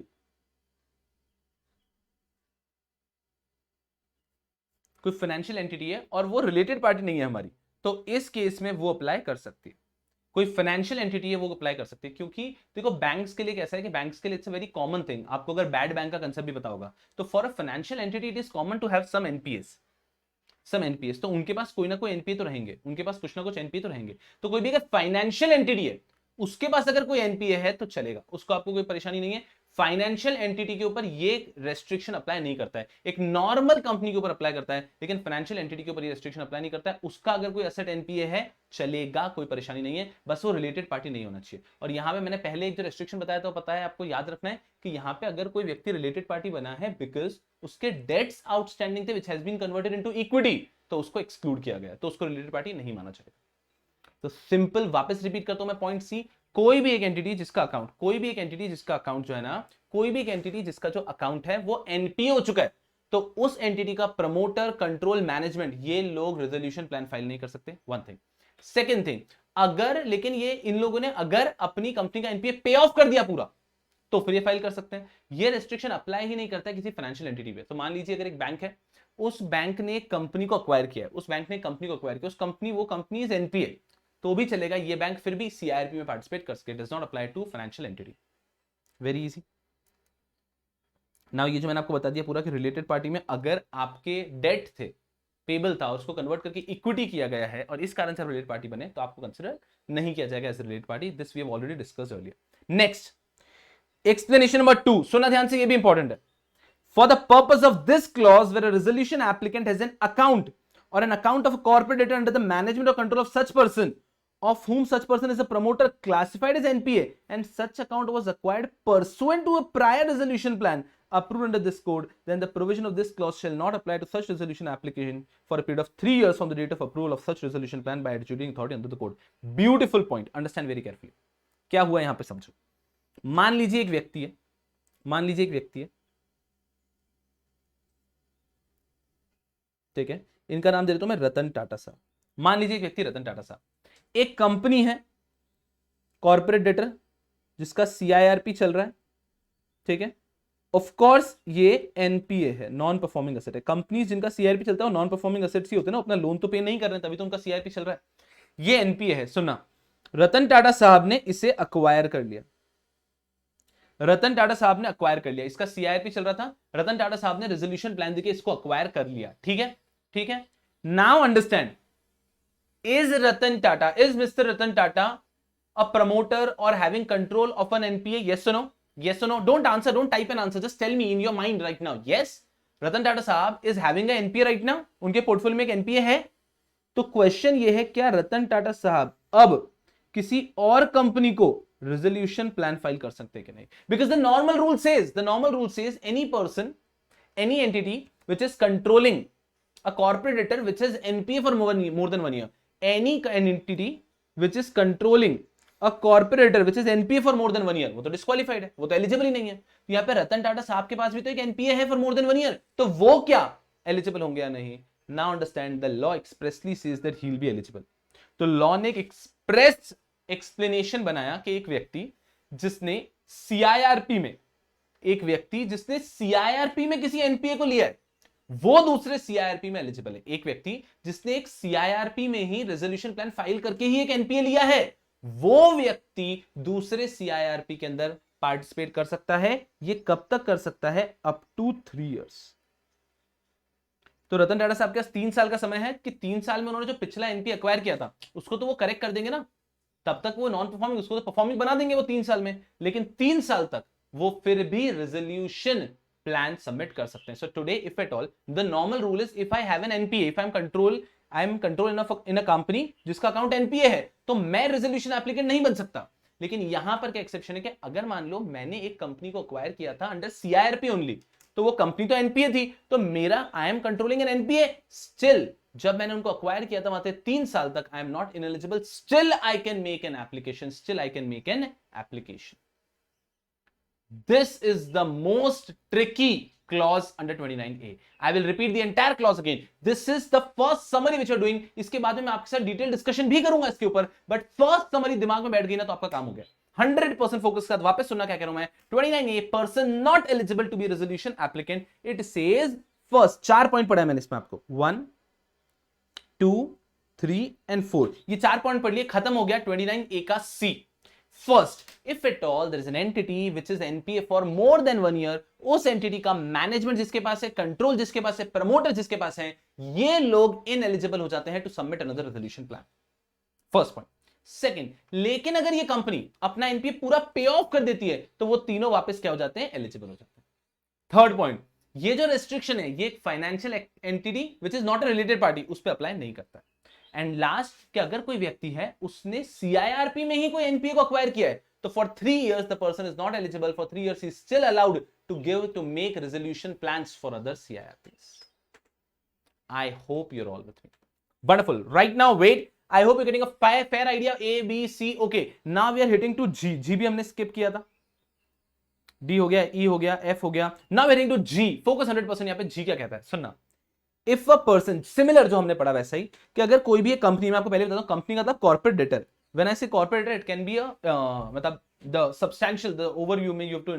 कोई फाइनेंशियल एंटिटी है और वो रिलेटेड पार्टी नहीं है हमारी, तो इस केस में वो अप्लाई कर सकती है। कोई फाइनेंशियल एंटिटी है वो अप्लाई कर सकती है, क्योंकि देखो बैंक्स के लिए कैसा है कि बैंक्स के लिए it's a very common thing, आपको अगर बैड बैंक का कंसेप्ट भी पता होगा, तो for a financial entity it is common to have some NPAs, तो उनके पास कोई ना कोई एनपीए तो रहेंगे, उनके पास कुछ ना कुछ एनपीए तो रहेंगे। तो कोई भी अगर फाइनेंशियल एंटिटी है उसके पास अगर कोई एनपीए है तो चलेगा, उसको आपको कोई परेशानी नहीं है। फाइनेंशियल एंटिटी के ऊपर ये रेस्ट्रिक्शन अप्लाई नहीं करता है, एक नॉर्मल कंपनी के ऊपर अप्लाई करता है, लेकिन फाइनेंशियल एंटिटी के ऊपर ये रेस्ट्रिक्शन अप्लाई नहीं करता है। उसका अगर कोई एसेट एनपीए है चलेगा, कोई परेशानी नहीं है, बस वो रिलेटेड पार्टी नहीं होना चाहिए। और यहां पे मैंने पहले एक जो रेस्ट्रिक्शन बताया था, पता है आपको याद रखना है कि यहां पे अगर कोई व्यक्ति रिलेटेड पार्टी बना है बिकॉज उसके डेट्स आउटस्टैंडिंग थे which has been converted into equity, तो उसको एक्सक्लूड किया गया, तो उसको रिलेटेड पार्टी नहीं माना जाएगा। तो सिंपल वापस रिपीट करता हूं मैं पॉइंट सी, कोई भी एक एंटिटी जिसका अकाउंट, कोई भी एक एंटिटी जिसका अकाउंट जो है ना, कोई भी एक एंटिटी जिसका जो अकाउंट है वो एनपीए हो चुका है, तो उस एंटिटी का प्रमोटर, कंट्रोल, मैनेजमेंट, ये लोग रेजोल्यूशन प्लान फाइल नहीं कर सकते। One thing. सेकेंड थिंग, अगर लेकिन ये इन लोगों ने अगर अपनी कंपनी का एनपीए पे ऑफ कर दिया पूरा, तो फिर ये फाइल कर सकते हैं। ये रेस्ट्रिक्शन अप्लाई ही नहीं करता है किसी फाइनेंशियल एंटिटी पे। तो मान लीजिए अगर एक बैंक है, उस बैंक ने एक कंपनी को अक्वायर किया है, उस बैंक ने कंपनी को अक्वायर किया, उस कंपनी, वो कंपनी इज एनपीए, तो भी चलेगा, ये बैंक फिर भी सीआईआरपी में पार्टिसिपेट कर सके, does not apply to financial entity. Very easy. Now ये जो मैंने आपको बता दिया पूरा कि रिलेटेड पार्टी में अगर आपके डेट थे, पेबल था, उसको कन्वर्ट करके इक्विटी किया गया है और इस कारण से रिलेटेड पार्टी बने, तो आपको कंसिडर नहीं किया जाएगा as related party. This we have already discussed earlier. Next, explanation number 2, सुनना ध्यान से, ये भी इंपॉर्टेंट है। For the purpose of this clause, where a resolution applicant has an account or an account of a corporate debtor under the management or control of such person, of whom such person is a promoter classified as NPA, and such account was acquired pursuant to a prior resolution plan approved under this code, then the provision of this clause shall not apply to such resolution application for a period of 3 years from the date of approval of such resolution plan by adjudicating authority under the code. Beautiful point. Understand very carefully. क्या हुआ यहां पे समझो। मान लीजिए एक व्यक्ति है, मान लीजिए एक व्यक्ति है, ठीक है, इनका नाम दे देता हूं मैं रतन टाटा साहब। मान लीजिए एक व्यक्ति रतन टाटा साहब, एक कंपनी है कॉर्पोरेट डेटर जिसका सीआईआरपी चल रहा है, ठीक है। ऑफ कोर्स ये एनपीए है, नॉन परफॉर्मिंग एसेट है। कंपनीज जिनका सीआईआरपी चलता है वो नॉन परफॉर्मिंग एसेट्स ही होते हैं ना, अपना लोन तो पे नहीं कर रहे हैं तभी तो उनका सीआईआरपी चल रहा है। ये एनपीए है। सुनना, रतन टाटा साहब ने इसे अक्वायर कर लिया, रतन टाटा साहब ने अक्वायर कर लिया, इसका सीआईआरपी चल रहा था, रतन टाटा साहब ने रेजोल्यूशन प्लान देके इसको अक्वायर कर लिया, ठीक है, ठीक है। Now understand, is mister Ratan Tata a promoter और having control of an NPA? Yes और नो? यस और no? Don't answer, don't type an answer, just tell me in your mind right now. Yes, Ratan Tata साहब is having a NPA right now, उनके portfolio में एक NPA है। तो question ये है, क्या रतन टाटा साहब अब किसी और कंपनी को रेजोल्यूशन प्लान फाइल कर सकते हैं कि नहीं? Because the normal rule says any person, any entity which is controlling a corporate debtor which has NPA for more than 1 year, any entity which is controlling a corporate debtor which is NPA for more than 1 year, वो तो disqualified है, वो तो eligible ही नहीं है। तो यहाँ पे रतन टाटा साहब के पास भी तो एक एनपीए है फॉर मोर देन 1 ईयर, तो वो क्या एलिजिबल होंगे या नहीं? Now understand, the law expressly says that he will be eligible. तो लॉ ने एक एक्सप्रेस एक्सप्लेनेशन बनाया कि एक व्यक्ति जिसने सीआईआरपी में, एक व्यक्ति जिसने सीआईआरपी में किसी एनपीए को लिया है, वो दूसरे सीआईआरपी में एलिजिबल है। एक व्यक्ति जिसने एक सीआईआरपी में ही रेजोल्यूशन प्लान फाइल करके ही एक एनपीए लिया है, वो व्यक्ति दूसरे सीआईआरपी के अंदर पार्टिसिपेट कर सकता है। ये कब तक कर सकता है? Up to 3 years. तो रतन टाटा साहब के पास 3 साल का समय है कि 3 साल में उन्होंने जो पिछला एनपीए एक्वायर किया था उसको तो वो करेक्ट कर देंगे ना, तब तक वो नॉन परफॉर्मिंग, उसको तो परफॉर्मिंग बना देंगे वो 3 साल में, लेकिन 3 साल तक वो फिर भी रेजोल्यूशन प्लान सबमिट कर सकते हैं। So today if at all the normal rule is, if I have an NPA, if I am control in a company जिसका अकाउंट एनपीए है, तो मैं रेजोल्यूशन एप्लीकेंट नहीं बन सकता। लेकिन यहां पर क्या एक्सेप्शन है कि अगर मान लो मैंने एक कंपनी को अक्वायर किया था अंडर सीआईआरपी ओनली, तो वो कंपनी तो एनपीए थी, तो मेरा I am controlling an NPA, still जब मैंने उनको अक्वायर किया था वहां 3 साल तक I am not ineligible, still I can make an application, This is the most tricky clause under 29A. I will repeat the entire clause again. This is the first summary which you are doing. इसके बाद में मैं आपके साथ detail discussion भी करूंगा इसके ऊपर, बट फर्स्ट समरी दिमाग में बैठ गई ना तो आपका काम हो गया। 100% फोकस के साथ वापस सुनना क्या कह रहा हूं मैं। 29A, person not eligible to be resolution applicant. It says first 4 point पढ़ा है मैंने इसमें आपको, 1 2 3 and 4, ये 4 पॉइंट पढ़ लिए, खत्म हो गया 29A का C। First, if at all there is an entity which is NPA for more than 1 year, उस एंटिटी का मैनेजमेंट जिसके पास है, कंट्रोल जिसके पास है, प्रमोटर जिसके पास है, ये लोग इनएलिजिबल हो जाते हैं to submit another resolution plan. First point. Second, लेकिन अगर ये कंपनी अपना एनपीए पूरा पे ऑफ कर देती है तो वो तीनों वापस क्या हो जाते हैं, एलिजिबल हो जाते हैं। थर्ड पॉइंट, ये जो रेस्ट्रिक्शन है ये financial entity which is not a related party उस पर अप्लाई नहीं करता है। एंड लास्ट, कि अगर कोई व्यक्ति है उसने सीआईआरपी में ही कोई एनपीए को अक्वायर किया है तो for 3 years the person is not eligible, for 3 years he is still allowed to make resolution plans for other CIRPs. I hope you're all with me. Wonderful. Right now, wait. I hope you're getting a fair idea. A, B, C. Okay. Now we are hitting to G. G भी हमने skip किया था. D हो गया, E हो गया, F हो गया. Now we're hitting to G. Focus 100% यहाँ पे G क्या कहता है, सुनना. If a person, similar जो हमने पढ़ा वैसा ही, कि अगर कोई भी एक कंपनी, मैं आपको पहले बताता हूँ, कंपनी का मतलब corporate debtor. When I say corporate debt, it can be a मतलब the substantial, the overview में you have to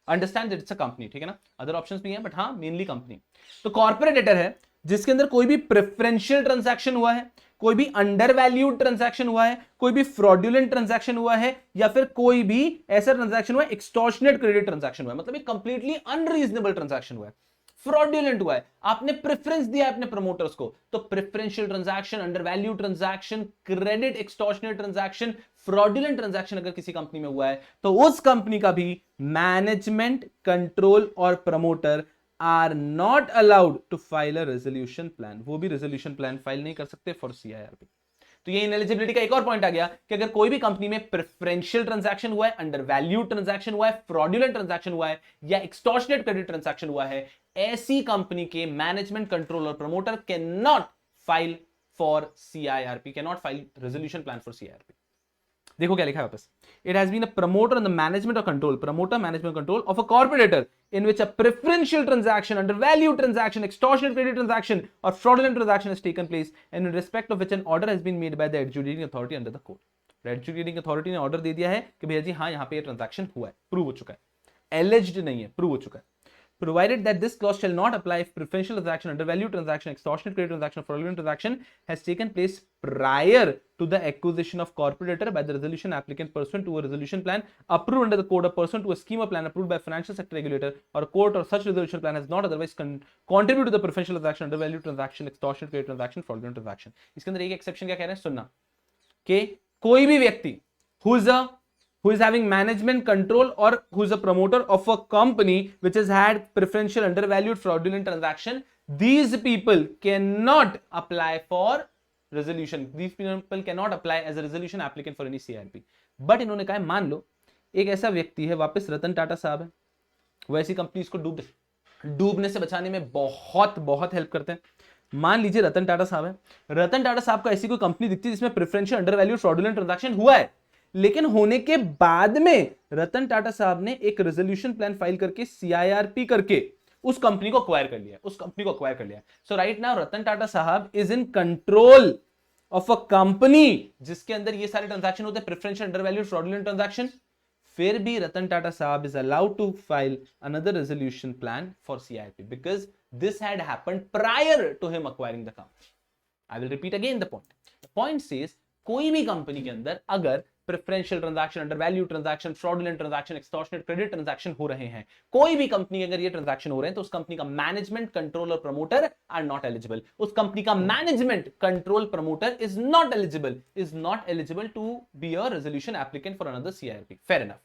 understand that it's a company, ठीक है ना, अदर ऑप्शंस भी हैं बट हाँ मेनली कंपनी। तो कॉर्पोरेट डेटर है जिसके अंदर कोई भी प्रेफरेंशियल ट्रांजैक्शन हुआ है, कोई भी अंडर वैल्यूड ट्रांजैक्शन हुआ है, कोई भी फ्रॉडुलेंट ट्रांजैक्शन हुआ है, या फिर कोई भी ऐसा ट्रांजैक्शन हुआ है, एक्सटॉर्शनेट क्रेडिट ट्रांजैक्शन हुआ है, मतलब एक कंप्लीटली अनरीजनेबल ट्रांजैक्शन हुआ है, फ्रॉडुलेंट हुआ है, आपने प्रेफरेंस दिया है अपने प्रमोटर्स को, तो preferential transaction, under value transaction, credit extortionate transaction, fraudulent transaction अगर किसी कंपनी में हुआ है तो उस कंपनी का भी मैनेजमेंट, कंट्रोल और promoter are not allowed to file a resolution plan, वो भी रेजोल्यूशन प्लान फाइल नहीं कर सकते फॉर सीआईआरपी। तो ये इनएलिजिबिलिटी का एक और पॉइंट आ गया कि अगर कोई भी कंपनी में प्रेफरेंशियल ट्रांजैक्शन हुआ है, अंडर वैल्यू ट्रांजैक्शन हुआ है, फ्रॉडुलेंट ट्रांजैक्शन हुआ है या एक्सटॉर्शनेट क्रेडिट ट्रांजैक्शन हुआ है, ऐसी कंपनी के मैनेजमेंट, कंट्रोल और promoter can not file for CIRP, can not file resolution plan for CIRP. देखो क्या लिखा है वापस, it has been a promoter in the management और control, promoter management control of a corporator in which a preferential transaction, undervalued transaction, extortionate credit transaction or fraudulent transaction has taken place and in respect of which an order has been made by the adjudicating authority under the code. Adjudicating authority ने order दे दिया है कि भैया जी हाँ यहाँ पे ये transaction हुआ है, prove हो चुका है, alleged नहीं है, prove हो चुका है. Provided that this clause shall not apply if preferential transaction, undervalued transaction, extortionate credit transaction, fraudulent transaction has taken place prior to the acquisition of corporator by the resolution applicant pursuant to a resolution plan approved under the code or pursuant to a scheme or plan approved by financial sector regulator or court, or such resolution plan has not otherwise contributed to the preferential transaction, undervalued transaction, extortionate credit transaction, fraudulent transaction. इसके अंदर एक exception क्या कह रहे हैं, सुनना, कि कोई भी व्यक्ति who is having management control or who is a promoter of a company which has had preferential, undervalued, fraudulent transaction, these people cannot apply for resolution, these people cannot apply as a resolution applicant for any CIRP. but इन्होंने कहा मान लो एक ऐसा व्यक्ति है, वापस रतन टाटा साहब है, वो ऐसी कंपनीज को डूबने से बचाने में बहुत हेल्प करते हैं। मान लीजिए रतन टाटा साहब है, रतन टाटा साहब को ऐसी कोई कंपनी दिखती है जिसमें प्रेफरेंशियल, अंडरवैल्यूड, फ्रॉडुलेंट ट्रांजैक्शन हुआ है, लेकिन होने के बाद में रतन टाटा साहब ने एक रेजोल्यूशन प्लान फाइल करके सीआईआरपी करके उस कंपनी को अक्वायर कर लिया, सो राइट नाउ रतन टाटा साहब is in control of a company जिसके अंदर ये सारे ट्रांजैक्शन होते हैं, प्रेफरेंशियल, अंडरवैल्यूड, फ्रॉडुलेंट ट्रांजैक्शन, फिर भी रतन टाटा साहब is allowed to file another resolution plan for CIRP because this had happened prior to him acquiring the company. I will repeat again the point. The point says कोई भी company के अंदर अगर preferential transaction, undervalue transaction, fraudulent transaction, extortionate credit transaction हो रहे हैं, कोई भी कंपनी अगर ये ट्रांजैक्शन हो रहे हैं तो उस कंपनी का मैनेजमेंट, कंट्रोल और प्रमोटर आर नॉट एलिजिबल. उस कंपनी का management, control, promoter is not eligible to be a resolution applicant for another CIRP. Fair enough.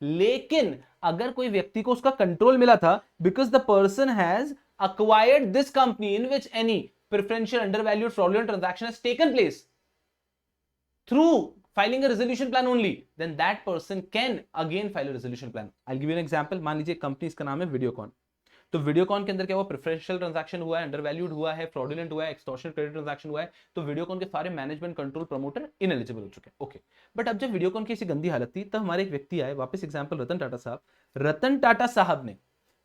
लेकिन अगर कोई व्यक्ति को उसका कंट्रोल मिला था because the person has acquired this company in which any preferential, undervalued, fraudulent transaction has taken place through filing a resolution plan only, then that person can again file a resolution plan. I'll give you an example. मान लीजिए company इसका नाम है वीडियोकॉन, तो वीडियोकॉन के अंदर क्या हुआ, प्रेफरेंशियल ट्रांजैक्शन हुआ है, अंडरवैल्यूड हुआ है, फ्रॉडुलेंट हुआ है, एक्सटॉर्शनेट क्रेडिट ट्रांजैक्शन हुआ है, तो वीडियोकॉन के सारे मैनेजमेंट, कंट्रोल, प्रमोटर इनएलिजिबल हो चुके हैं. ओके, बट अब जब वीडियोकॉन की ऐसी गंदी हालत थी तब हमारे एक व्यक्ति आए, वापस एग्जांपल रतन टाटा साहब ने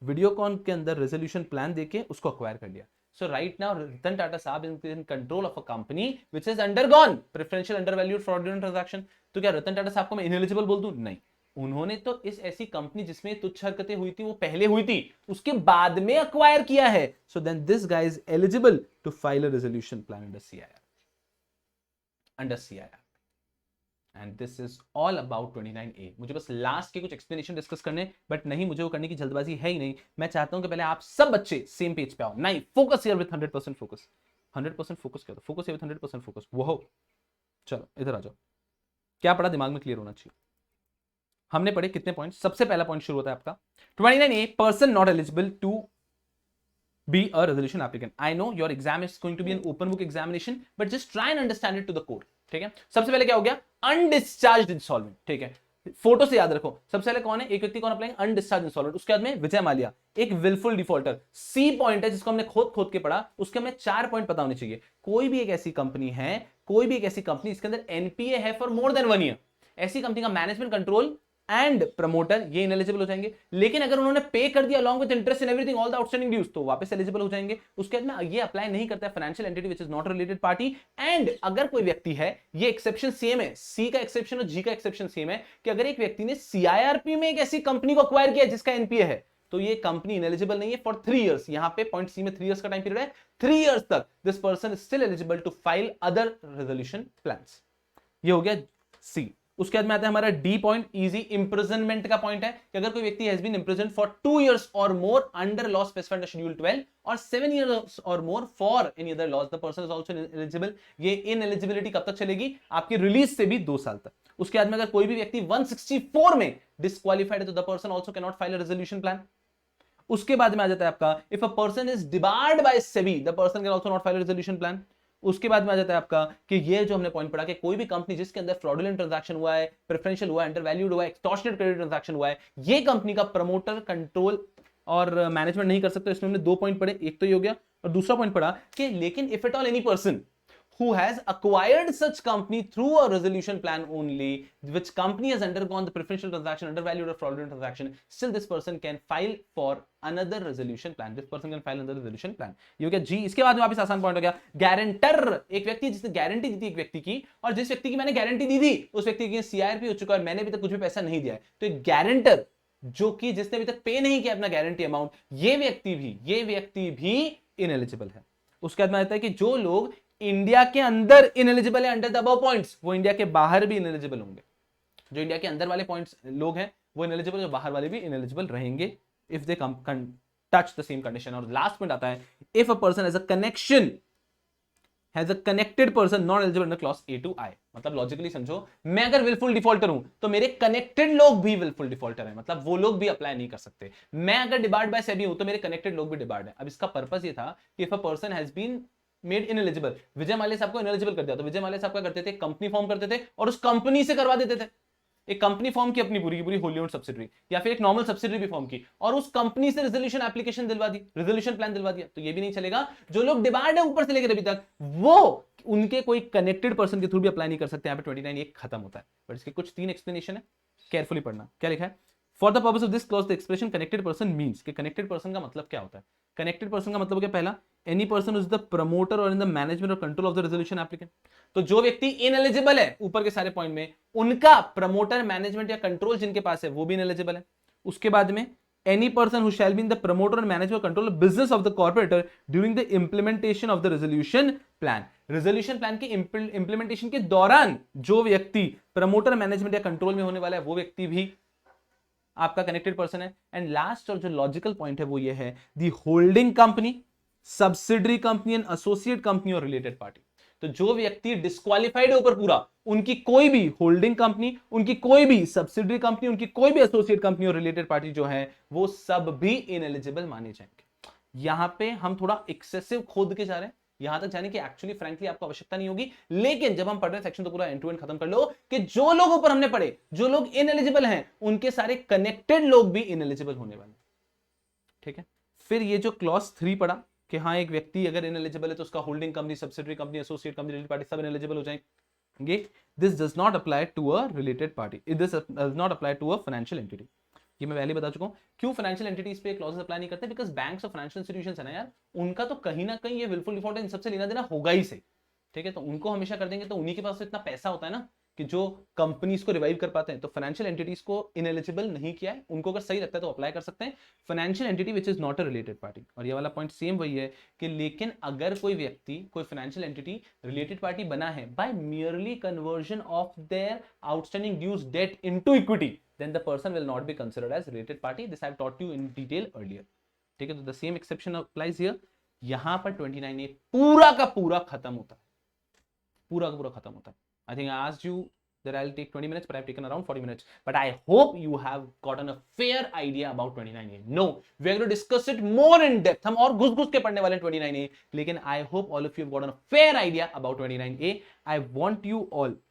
वीडियोकॉन के अंदर रेजोल्यूशन प्लान देके उसको अक्वायर कर लिया. सो राइट नाउ रतन टाटा साहब in control of a company which has undergone preferential, undervalued, fraudulent transaction. तो क्या रतन टाटा साहब को मैं इनएलिजिबल बोल दूं? नहीं. उन्होंने तो इस ऐसी कंपनी जिसमें तुच्छ हरकतें हुई थी वो पहले हुई थी, उसके बाद में अक्वायर किया है. So then this guy is eligible to file a resolution plan under CIR. Under CIRP. And this is all about 29A. मुझे बस लास्ट के कुछ एक्सप्लेनेशन डिस्कस करने, बट नहीं, मुझे वो करने की जल्दबाजी है ही नहीं. मैं चाहता हूं कि पहले आप सब बच्चे सेम पेज पे आओ. नहीं, focus here with 100% focus. 100% focus क्या था? Focus here with 100% focus. वो चलो इधर आ जाओ. क्या पढ़ा दिमाग में क्लियर होना चाहिए. हमने पढ़े कितने पॉइंट. सबसे पहला पॉइंट शुरू होता है आपका 29A, person not eligible to be a resolution applicant. I know your exam is going to be an open book examination, but just try and understand it to the core. ठीक है. सबसे पहले क्या हो गया? अनडिस्चार्ज्ड इंसॉल्वेंट. ठीक है, photo से याद रखो. सबसे पहले कौन है? एक व्यक्ति कौन अप्लाई? Undischarged insolvent. उसके बाद में विजय माल्या, एक विलफुल डिफॉल्टर. सी पॉइंट है जिसको हमने खोद के पढ़ा. उसके हमें 4 पॉइंट पता होने चाहिए. कोई भी एक ऐसी कंपनी है, कोई भी एक ऐसी कंपनी इसके अंदर एनपीए है फॉर मोर देन 1 ईयर, ऐसी कंपनी का मैनेजमेंट कंट्रोल एंड प्रमोटर ये इनएलिजिबल हो जाएंगे. लेकिन अगर उन्होंने पे कर दिया along with interest and everything all the outstanding dues, तो वापस एलिजिबल हो जाएंगे. उसके बाद में ये अप्लाई नहीं करता है financial entity which is not related party. And अगर कोई व्यक्ति है, ये एक्सेप्शन सेम है, सी का एक्सेप्शन और जी का एक्सेप्शन सेम है, कि अगर एक व्यक्ति ने सीआईआरपी में एक ऐसी कंपनी को अक्वायर किया जिसका एनपीए है, तो ये कंपनी इनएलिजिबल नहीं है फॉर 3 इयर्स. यहां पे पॉइंट सी में 3 इयर्स का टाइम पीरियड है. 3 इयर्स तक this person is still eligible to file other resolution plans. ये हो गया सी. उसके बाद में आता है हमारा डी पॉइंट, इजी इंप्रिजनमेंट का पॉइंट है कि अगर कोई व्यक्ति has been imprison for 2 years और more under law specified schedule 12 और 7 इयर्स और more for any other laws, the person is also eligible. ये इनएलिजिबिलिटी कब तक चलेगी? आपकी रिलीज से भी 2 साल तक. उसके बाद में अगर कोई भी व्यक्ति 164 में डिस्क्वालिफाइड है तो the person also can not file a resolution plan. उसके बाद में आ जाता है आपका if a person is debarred by SEBI, the person can also not file a resolution plan. उसके बाद में आ जाता है आपका कि ये जो हमने पॉइंट पढ़ा कि कोई भी कंपनी जिसके अंदर फ्रॉडुलेंट ट्रांजैक्शन हुआ है, प्रेफरेंशियल हुआ है, अंडरवैल्यूड हुआ है, एक्सटॉर्शनेट क्रेडिट ट्रांजैक्शन हुआ है, ये कंपनी का प्रमोटर कंट्रोल और मैनेजमेंट नहीं कर सकते. इसमें हमने 2 पॉइंट पढ़े. एक तो ये हो गया और दूसरा पॉइंट पढ़ा कि लेकिन if at all any person who has acquired such company through a resolution plan only, which company has undergone the preferential transaction, undervalued or fraudulent transaction, still this person can file for another resolution plan. This person can file another resolution plan. ये हो गया जी. इसके बाद में वापस आसान point हो गया गारंटर. एक व्यक्ति जिसने गारंटी दी थी एक व्यक्ति की, और जिस व्यक्ति की मैंने गारंटी दी थी उस व्यक्ति की सीआईआरपी हो चुका है, मैंने अभी तक कुछ भी पैसा नहीं दिया है, तो एक गारंटर जो कि जिसने अभी तक पे नहीं किया अपना गारंटी अमाउंट, ये व्यक्ति भी इनएलिजिबल है. उसके बाद में आता है कि जो लोग इंडिया के अंदर इनएलिजिबल है अंडर द अबव पॉइंट्स, वो इंडिया के बाहर भी इनएलिजिबल होंगे. जो इंडिया के अंदर वाले पॉइंट्स लोग हैं वो इनएलिजिबल, जो बाहर वाले भी इनएलिजिबल रहेंगे if they touch the same condition. और लास्ट पॉइंट आता है if a person has a connected person not eligible under clause A to I. मतलब लॉजिकली समझो, मैं अगर विलफुल डिफॉल्टर हूं तो मेरे कनेक्टेड लोग भी विलफुल डिफॉल्टर हैं, मतलब वो लोग भी अप्लाई नहीं कर सकते. मैं अगर डिबार्ड बाय सेबी हूं तो मेरे कनेक्टेड लोग भी डिबार्ड हैं. अब इसका पर्पस ये था कि if a person has been made ineligible, Vijay Mallya साहब को इनएलिजिबल कर दिया, तो विजय माल्या साहब क्या करते थे? कंपनी फॉर्म करते थे और उस कंपनी से करवा देते थे. एक कंपनी फॉर्म की अपनी पूरी की पूरी होली ओन्ड सब्सिडरी, या फिर एक नॉर्मल सब्सिडरी भी फॉर्म की और उस कंपनी से रेजोल्यूशन एप्लीकेशन दिलवा दी, रेजोल्यूशन प्लान दिलवा दिया. तो ये भी नहीं चलेगा. जो लोग डिबार्ड है ऊपर से लेकर अभी तक, वो उनके कोई कनेक्टेड पर्सन के थ्रू भी अप्लाई नहीं कर सकते. यहाँ पे 29 खत्म होता है. बट इसके कुछ 3 एक्सप्लेनेशन है, केयरफुली पढ़ना. क्या लिखा है? For the purpose of this clause the expression connected person means, कि कनेक्टेड पर्सन का मतलब क्या होता है? कनेक्टेड पर्सन का मतलब क्या? पहला, any person is the promoter और इन द मैनेजमेंट और control of the resolution applicant. तो जो व्यक्ति इनएलिजिबल है ऊपर के सारे पॉइंट में, उनका प्रमोटर, मैनेजमेंट या कंट्रोल जिनके पास है वो भी इनएलिजिबल है. उसके बाद में any person who shall be in the promoter और management control of business of the corporator during the implementation of the resolution plan. Resolution plan के इंप्लीमेंटेशन के दौरान जो व्यक्ति प्रमोटर, मैनेजमेंट या कंट्रोल में होने वाला है वो व्यक्ति भी आपका कनेक्टेड पर्सन है. एंड लास्ट और जो लॉजिकल पॉइंट है वो ये है, the holding company, subsidiary company and associate company और रिलेटेड पार्टी. तो जो व्यक्ति डिस्क्वालिफाइड है ऊपर पूरा, उनकी कोई भी होल्डिंग कंपनी, उनकी कोई भी सब्सिडरी कंपनी, उनकी कोई भी एसोसिएट कंपनी और रिलेटेड पार्टी जो है वो सब भी इनएलिजिबल माने जाएंगे. यहां पे हम थोड़ा एक्सेसिव खोद के जा रहे हैं, यहां तक जाने की एक्चुअली फ्रैंकली आपको आवश्यकता नहीं होगी. लेकिन जब हम पढ़ रहे हैं सेक्शन तो पूरा एंड टू एंड खत्म कर लो कि जो लोग ऊपर हमने पढ़े, जो लोग इनएलिजिबल हैं, उनके सारे कनेक्टेड लोग भी इनएलिजिबल होने वाले. ठीक है. फिर ये जो क्लॉज 3 पढ़ा कि हाँ एक व्यक्ति अगर इनएलिजिबल है तो उसका holding company, subsidiary company, associate company, related party सब इनएलिजिबल हो जाएंगे. This does not apply to a related party, this does not apply to a financial entity. ये मैं पहले बता चुका हूं. क्यों फाइनेंशियल एंटिटीज पे क्लॉजेस अप्लाई नहीं करते? बिकॉज बैंक्स और फाइनेंशियल इंस्टीट्यूशंस है ना यार, उनका तो कहीं ना कहीं ये विलफुल डिफॉल्ट इन सबसे लेना देना होगा ही से. ठीक है. तो उनको हमेशा कर देंगे, तो उन्हीं के पास तो इतना पैसा होता है ना कि जो कंपनीज को रिवाइव कर पाते हैं, तो फाइनेंशियल एंटिटीज को इनएलिजिबल नहीं किया है, उनको अगर सही लगता है तो अप्लाई कर सकते हैं। Financial entity which is not a related party, और ये वाला पॉइंट सेम वही है कि लेकिन अगर कोई व्यक्ति कोई फाइनेंशियल एंटिटी रिलेटेड पार्टी बना है by merely conversion of their outstanding dues debt into equity, then the person will not be considered as related party. This I have taught you in detail earlier. ठीक है, तो the same exception applies here. यहां पर 29A पूरा का पूरा खत्म होता है, पूरा का पूरा खत्म होता है. I think I asked you that I'll take 20 minutes, but I've taken around 40 minutes. But I hope you have gotten a fair idea about 29A. No, we are going to discuss it more in depth. हम और घुस-घुस के पढ़ने वाले हैं 29A, लेकिन I hope all of you have gotten a fair idea about 29A. I want you all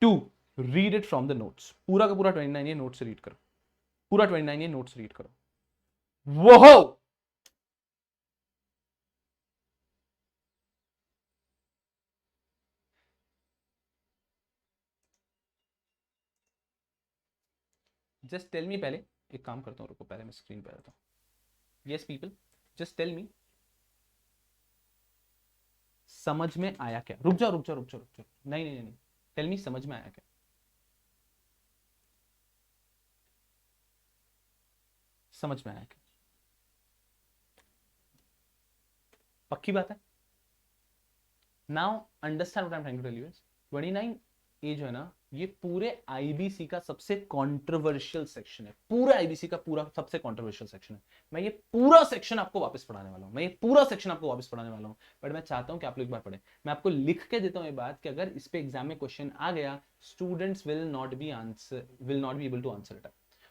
to read it from the notes. पूरा का पूरा 29A नोट से रीड करो, पूरा 29A नोट से रीड करो. वो जस्ट टेल मी, पहले एक काम करता हूं, रुको पहले मैं स्क्रीन पे रहता हूं. Yes people, just tell me, समझ में आया क्या? रुक जाओ रुक जाओ रुक जाओ रुक जाओ, नहीं नहीं नहीं, टेल मी समझ में आया क्या? समझ में आया क्या? पक्की बात है? Now understand what I am trying to tell you is 29A जो है ना, ये पूरे आईबीसी का सबसे कंट्रोवर्शियल सेक्शन है, पूरा आईबीसी का पूरा सबसे कंट्रोवर्शियल सेक्शन है. मैं ये पूरा सेक्शन आपको वापस पढ़ाने वाला हूं, मैं ये पूरा सेक्शन आपको वापस पढ़ाने वाला हूं, बट मैं चाहता हूं कि आप लोग एक बार पढ़ें. मैं आपको लिख के देता हूं ये बात कि अगर इस पे एग्जाम में क्वेश्चन आ गया, students will not be able to answer it.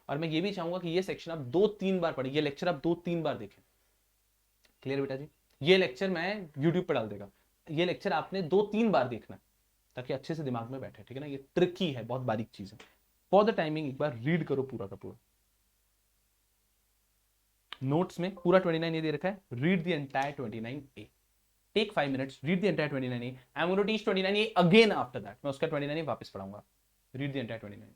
और मैं ये भी चाहूंगा कि ये सेक्शन आप 2-3 बार पढ़ें, ये लेक्चर आप 2-3 बार देखें. क्लियर बेटा जी? ये लेक्चर मैं यूट्यूब पर डाल देगा, ये लेक्चर आपने 2-3 बार देखना है ताकि अच्छे से दिमाग में बैठे. ठीक है ना, ये ट्रिकी है, बहुत बारीक चीज है. फॉर द टाइमिंग एक बार रीड करो पूरा का पूरा. नोट्स में पूरा 29A दे रखा है. Read the entire 29A. Take 5 minutes, read the entire 29A. I am going to teach 29A again after that. मैं उसका 29A वापस पढ़ाऊंगा. Read the entire 29A.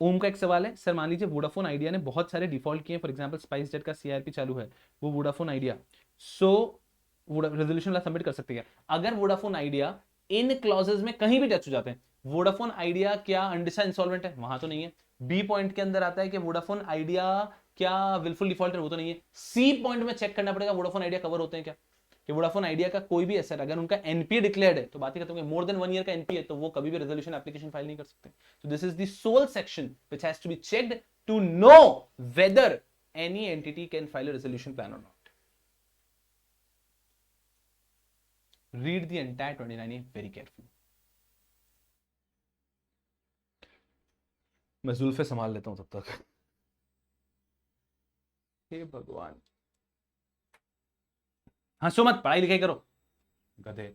ओम का एक सवाल है, सर मान लीजिए वोडाफोन आइडिया ने बहुत सारे डिफॉल्ट किए, फॉर एग्जांपल स्पाइस जेट का सीआरपी चालू है, वो वोडाफोन आइडिया सो रेजोल्यूशन ला सबमिट कर सकते हैं. अगर वोडाफोन आइडिया इन क्लॉजेस में कहीं भी टच हो जाते हैं, वोडाफोन आइडिया क्या अंडिसा इंसॉल्वेंट है? वहां तो नहीं है. बी पॉइंट के अंदर आता है कि वोडाफोन आइडिया क्या विलफुल डिफॉल्ट है? वो तो नहीं है. सी पॉइंट में चेक करना पड़ेगा वोडाफोन आइडिया कवर होते हैं क्या, कि वोडाफोन आइडिया का कोई भी एसेट अगर उनका एनपीए डिक्लेयर्ड है तो बात ही खत्म है. मोर देन 1 ईयर का एनपीए है तो वो कभी भी रेजोल्यूशन एप्लीकेशन फाइल नहीं कर सकते. So this is the sole section which has to be checked to know whether any entity can file a resolution plan or not. Read the entire 29A very carefully. मैं जुल्फे संभाल लेता हूं तब तक. हे भगवान, हंसो मत, पढ़ाई लिखाई करो गधे.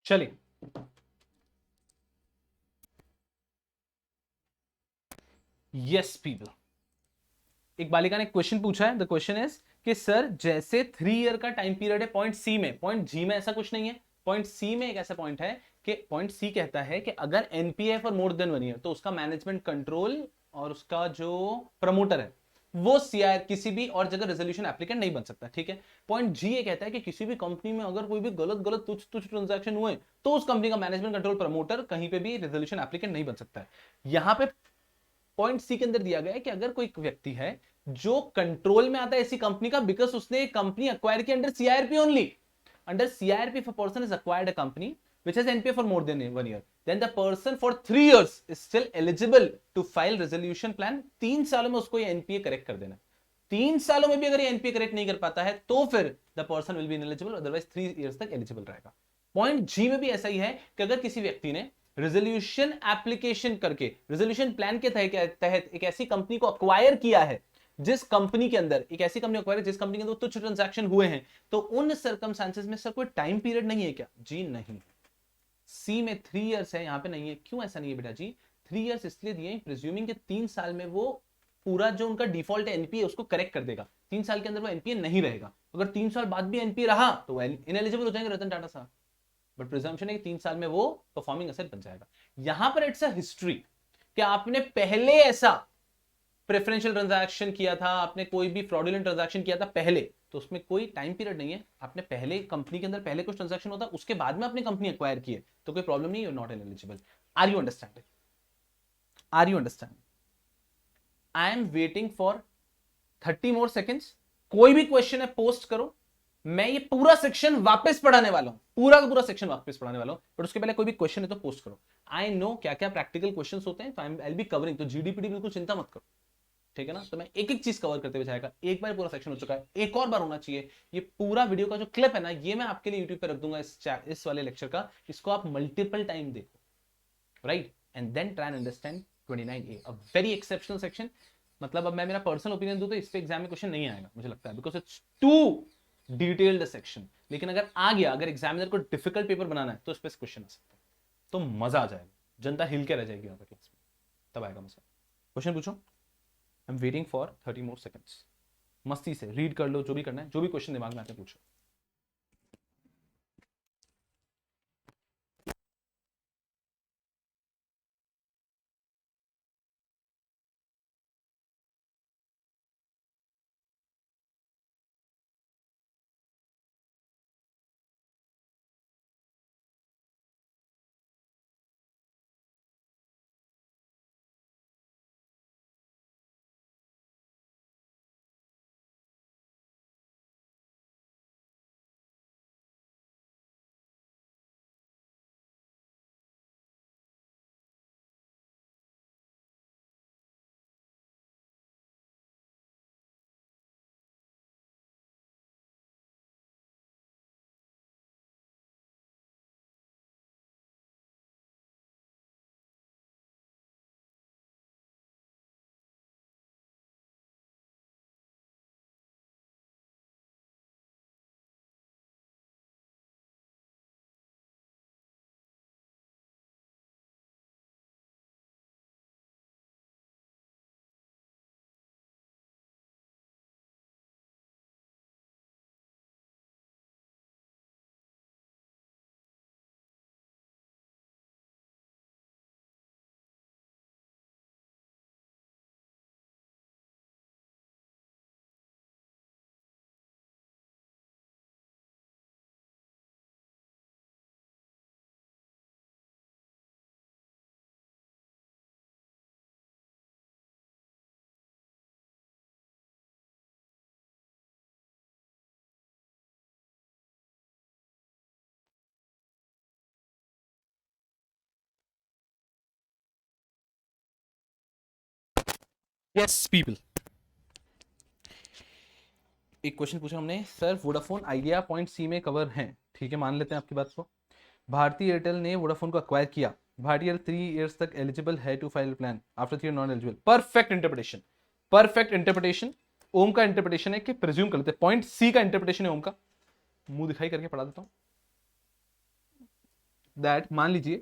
चलिए, यस पीपल, एक बालिका ने क्वेश्चन पूछा है। द क्वेश्चन इज कि सर जैसे 3 ईयर का टाइम पीरियड है पॉइंट सी में, पॉइंट जी में ऐसा कुछ नहीं है, पॉइंट सी में एक ऐसा पॉइंट है कि पॉइंट सी कहता है कि अगर NPA for more than 1 year तो उसका मैनेजमेंट कंट्रोल और उसका जो प्रमोटर है वो सीआर किसी भी और जगह रेजोल्यूशन एप्लीकेंट नहीं बन सकता। ठीक है। पॉइंट जी ये कहता है कि किसी भी कंपनी में अगर कोई भी गलत गलत तुच्छ तुच्छ ट्रांजैक्शन हुए तो उस कंपनी का मैनेजमेंट कंट्रोल प्रमोटर कहीं पे भी रेजोल्यूशन एप्लीकेंट नहीं बन सकता है। यहां पे पॉइंट सी के अंदर दिया गया है कि अगर कोई व्यक्ति है जो कंट्रोल में आता है ऐसी कंपनी का बिकॉज उसने कंपनी अक्वायर की under CRP only, under CRP if a person is acquired a company which has NPA for more than 1 year, then the person for 3 years is still eligible to file resolution plan। 3 सालों में उसको ये NPA correct कर देना। 3 सालों में भी अगर ये NPA करेक्ट नहीं कर पाता है तो फिर the person will be ineligible, otherwise 3 years तक एलिजिबल रहेगा। पॉइंट जी में भी ऐसा ही है कि अगर किसी व्यक्ति ने रेजोल्यूशन एप्लीकेशन करके रेजोल्यूशन प्लान के तहत एक ऐसी कंपनी को अक्वायर किया है, जिस कंपनी के अंदर एक ऐसी कंपनी अक्वायर जिस कंपनी के अंदर तुच्छ ट्रांजैक्शन हुए हैं, तो उन सर्कमस्टेंसेस में सर कोई टाइम पीरियड नहीं है क्या? जी नहीं। सी में 3 इयर्स है, यहां पे नहीं है। क्यों ऐसा नहीं है बेटा जी? 3 इयर्स इसलिए दिए प्रिज्यूमिंग के 3 साल में वो पूरा जो उनका डिफॉल्ट एनपीए उसको करेक्ट कर देगा। 3 साल के अंदर वो एनपीए नहीं रहेगा। अगर 3 साल बाद भी एनपीए रहा तो वो इनएलिजिबल हो जाएंगे रतन टाटा साहब। बट प्रिजम्पशन है कि 3 साल में वो परफॉर्मिंग एसेट बन जाएगा। यहां पर इट्स अ हिस्ट्री कि आपने पहले ऐसा प्रेफरेंशियल ट्रांजैक्शन किया था, आपने कोई भी फ्रॉडुलेंट ट्रांजैक्शन किया था पहले, तो उसमें कोई टाइम पीरियड नहीं है। आपने पहले कंपनी के अंदर पहले कुछ ट्रांजैक्शन होता उसके बाद में अपनी कंपनी एक्वायर की है तो कोई प्रॉब्लम नहीं, you are not eligible. Are you understanding? Are you understanding? I am waiting for 30 more seconds. कोई भी क्वेश्चन है पोस्ट करो, मैं ये पूरा सेक्शन वापस पढ़ाने वाला हूं, पूरा का पूरा सेक्शन वापस पढ़ाने वाला हूं, बट उसके पहले कोई भी क्वेश्चन है तो पोस्ट करो। आई नो क्या क्या प्रैक्टिकल क्वेश्चंस होते हैं, तो आई विल बी कवरिंग, तो जीडीपीडी बिल्कुल चिंता मत करो, ठीक है ना। तो मैं एक एक चीज कवर करते हुए जाएगा। एक बार पूरा सेक्शन हो चुका है, एक और बार होना चाहिए। ये पूरा वीडियो का जो क्लिप है ना, ये मैं आपके लिए यूट्यूब पे रख दूंगा इस वाले लेक्चर का, इसको आप मल्टीपल टाइम देखो, right, and then try and understand 29A, a very exceptional section. मतलब अब मैं मेरा पर्सनल ओपिनियन दूं तो इस पे एग्जाम में क्वेश्चन नहीं आएगा मुझे लगता है, because it's too detailed section. लेकिन अगर आ गया, अगर एग्जामिनर को डिफिकल्ट पेपर बनाना है तो इस पे क्वेश्चन आ सकता है, तो मजा आ जाएगा, जनता हिल के रह जाएगी यहाँ पे क्लास में, तब आएगा मजा। क्वेश्चन पूछो। आई am waiting for 30 more seconds. मस्ती से रीड कर लो, जो भी करना है, जो भी क्वेश्चन दिमाग में आते पूछो। यस पीपल, एक क्वेश्चन पूछा हमने, sir Vodafone Idea point C में कवर है, ठीक है, मान लेते हैं आपकी बात को। भारतीय एयरटेल ने वोडाफोन को अक्वायर किया, भारतीय 3 इयर्स तक एलिजिबल है to file plan, after 3 non eligible. Perfect interpretation, perfect interpretation. Om का इंटरप्रिटेशन है कि प्रिज्यूम कर लेते हैं, पॉइंट सी का इंटरप्रिटेशन है ओम का, मुंह दिखाई करके पढ़ा देता हूं। दैट मान लीजिए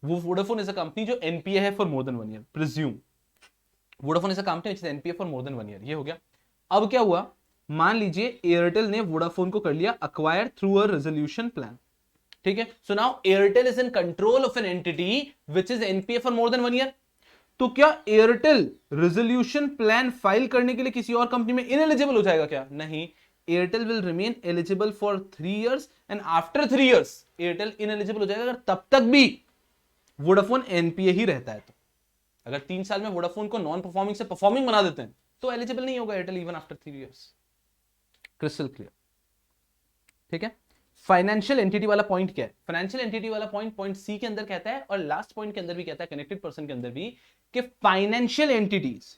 वो वोडाफोन इज अ कंपनी जो एनपीए है for more than 1 year, presume Vodafone is a company which is NPA for more than 1 year, ये हो गया। अब क्या हुआ, मान लीजिए एयरटेल ने वोडाफोन को कर लिया acquire through a resolution plan, ठीक है। So now Airtel is in control of N entity which is NPA for more than 1 year. तो क्या एयरटेल रेजोल्यूशन प्लान फाइल करने के लिए किसी और कंपनी में इनएलिजिबल हो जाएगा क्या? नहीं, Airtel will remain eligible for 3 years and after 3 years Airtel ineligible हो जाएगा अगर तब तक भी वोडाफोन एनपीए ही रहता है। तो अगर 3 साल में वोडाफोन को नॉन परफॉर्मिंग से परफॉर्मिंग बना देते हैं तो एलिजिबल नहीं होगा Airtel even after 3 years. Crystal clear, ठीक है। फाइनेंशियल एंटिटी वाला पॉइंट क्या है? फाइनेंशियल एंटिटी वाला पॉइंट सी के अंदर कहता है और लास्ट पॉइंट के अंदर भी कहता है, कनेक्टेड पर्सन के अंदर भी, कि फाइनेंशियल एंटिटीज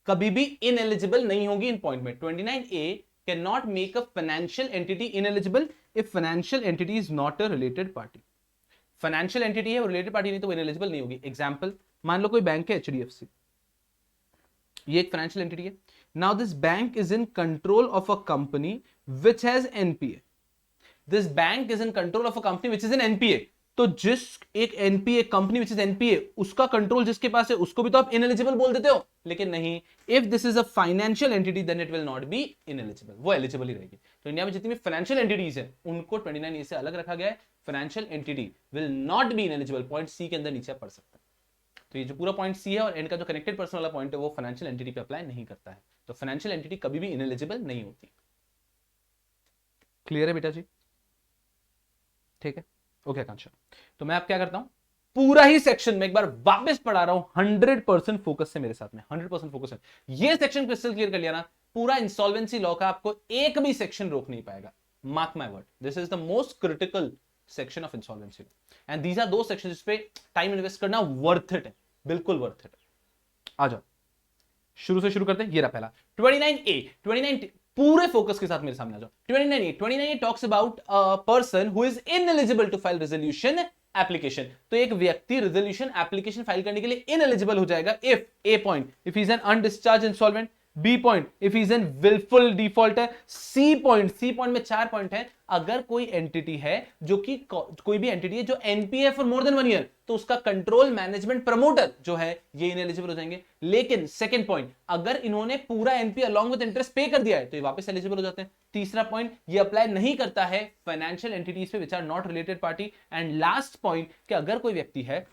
कभी भी इनएलिजिबल नहीं होगी इन पॉइंट में। 29A can not make a financial entity ineligible if financial entity is not a related party. Financial entity है और रिलेटेड पार्टी नहीं तो वो इनएलिजिबल नहीं होगी। एग्जांपल, मान लो कोई बैंक है HDFC, ये एक फाइनेंशियल एंटिटी है। Now this bank is in control of a company which has NPA. This bank is in control of a company which is in NPA. तो जिस एक NPA company which is NPA, उसका control जिसके पास है उसको भी तो आप इनएलिजिबल बोल देते हो, लेकिन नहीं, if this is a financial entity then it will not be ineligible, वो एलिजिबल ही रहेगी। तो इंडिया में जितनी भी फाइनेंशियल एंटिटीज है उनको 29A से अलग रखा गया है। Financial entity will not be ineligible, point C के अंदर नीचे पढ़ सकता है। तो ये जो पूरा पॉइंट सी है और एंड का जो कनेक्टेड पर्सन वाला पॉइंट है वो फाइनेंशियल एंटिटी पे अप्लाई नहीं करता है। तो फाइनेंशियल एंटिटी कभी भी इनएलिजिबल नहीं होती। क्लियर है बेटा जी? ठीक है, ओके आकांक्षा। तो मैं अब क्या करता हूं, पूरा ही सेक्शन में एक बार वापस पढ़ा रहा हूं 100% फोकस से मेरे साथ में, 100% फोकस है। ये सेक्शन क्रिस्टल क्लियर कर लिया ना, पूरा इंसॉल्वेंसी लॉ का आपको एक भी सेक्शन रोक नहीं पाएगा। Mark my word, this is the most critical section of insolvency law and these are दो सेक्शन जिस पे टाइम इन्वेस्ट करना वर्थ इट है, बिल्कुल वर्थ इट है। आ जाओ, शुरू से शुरू करते हैं। ये रहा पहला 29A पूरे फोकस के साथ मेरे सामने आ जाओ। 29A talks about a person who is ineligible to file resolution application. तो एक व्यक्ति रेजोल्यूशन एप्लीकेशन फाइल करने के लिए इनएलिजिबल हो जाएगा if A point if he is an undischarge insolvent, B point if he is an wilful defaulter, C point में 4 point है, अगर कोई एंटिटी है जो कि कोई भी एंटिटी है जो NPA for more than 1 year तो उसका कंट्रोल मैनेजमेंट प्रमोटर जो है ये इनएलिजिबल हो जाएंगे। लेकिन सेकंड पॉइंट, अगर इन्होंने पूरा एनपीए अलोंग विद इंटरेस्ट पे कर दिया है तो ये वापस एलिजिबल हो जाते हैं। तीसरा पॉइंट, ये अप्लाई नहीं करता है फाइनेंशियल एंटिटीज पे which are not related party. And last point कि अगर कोई व्यक्ति है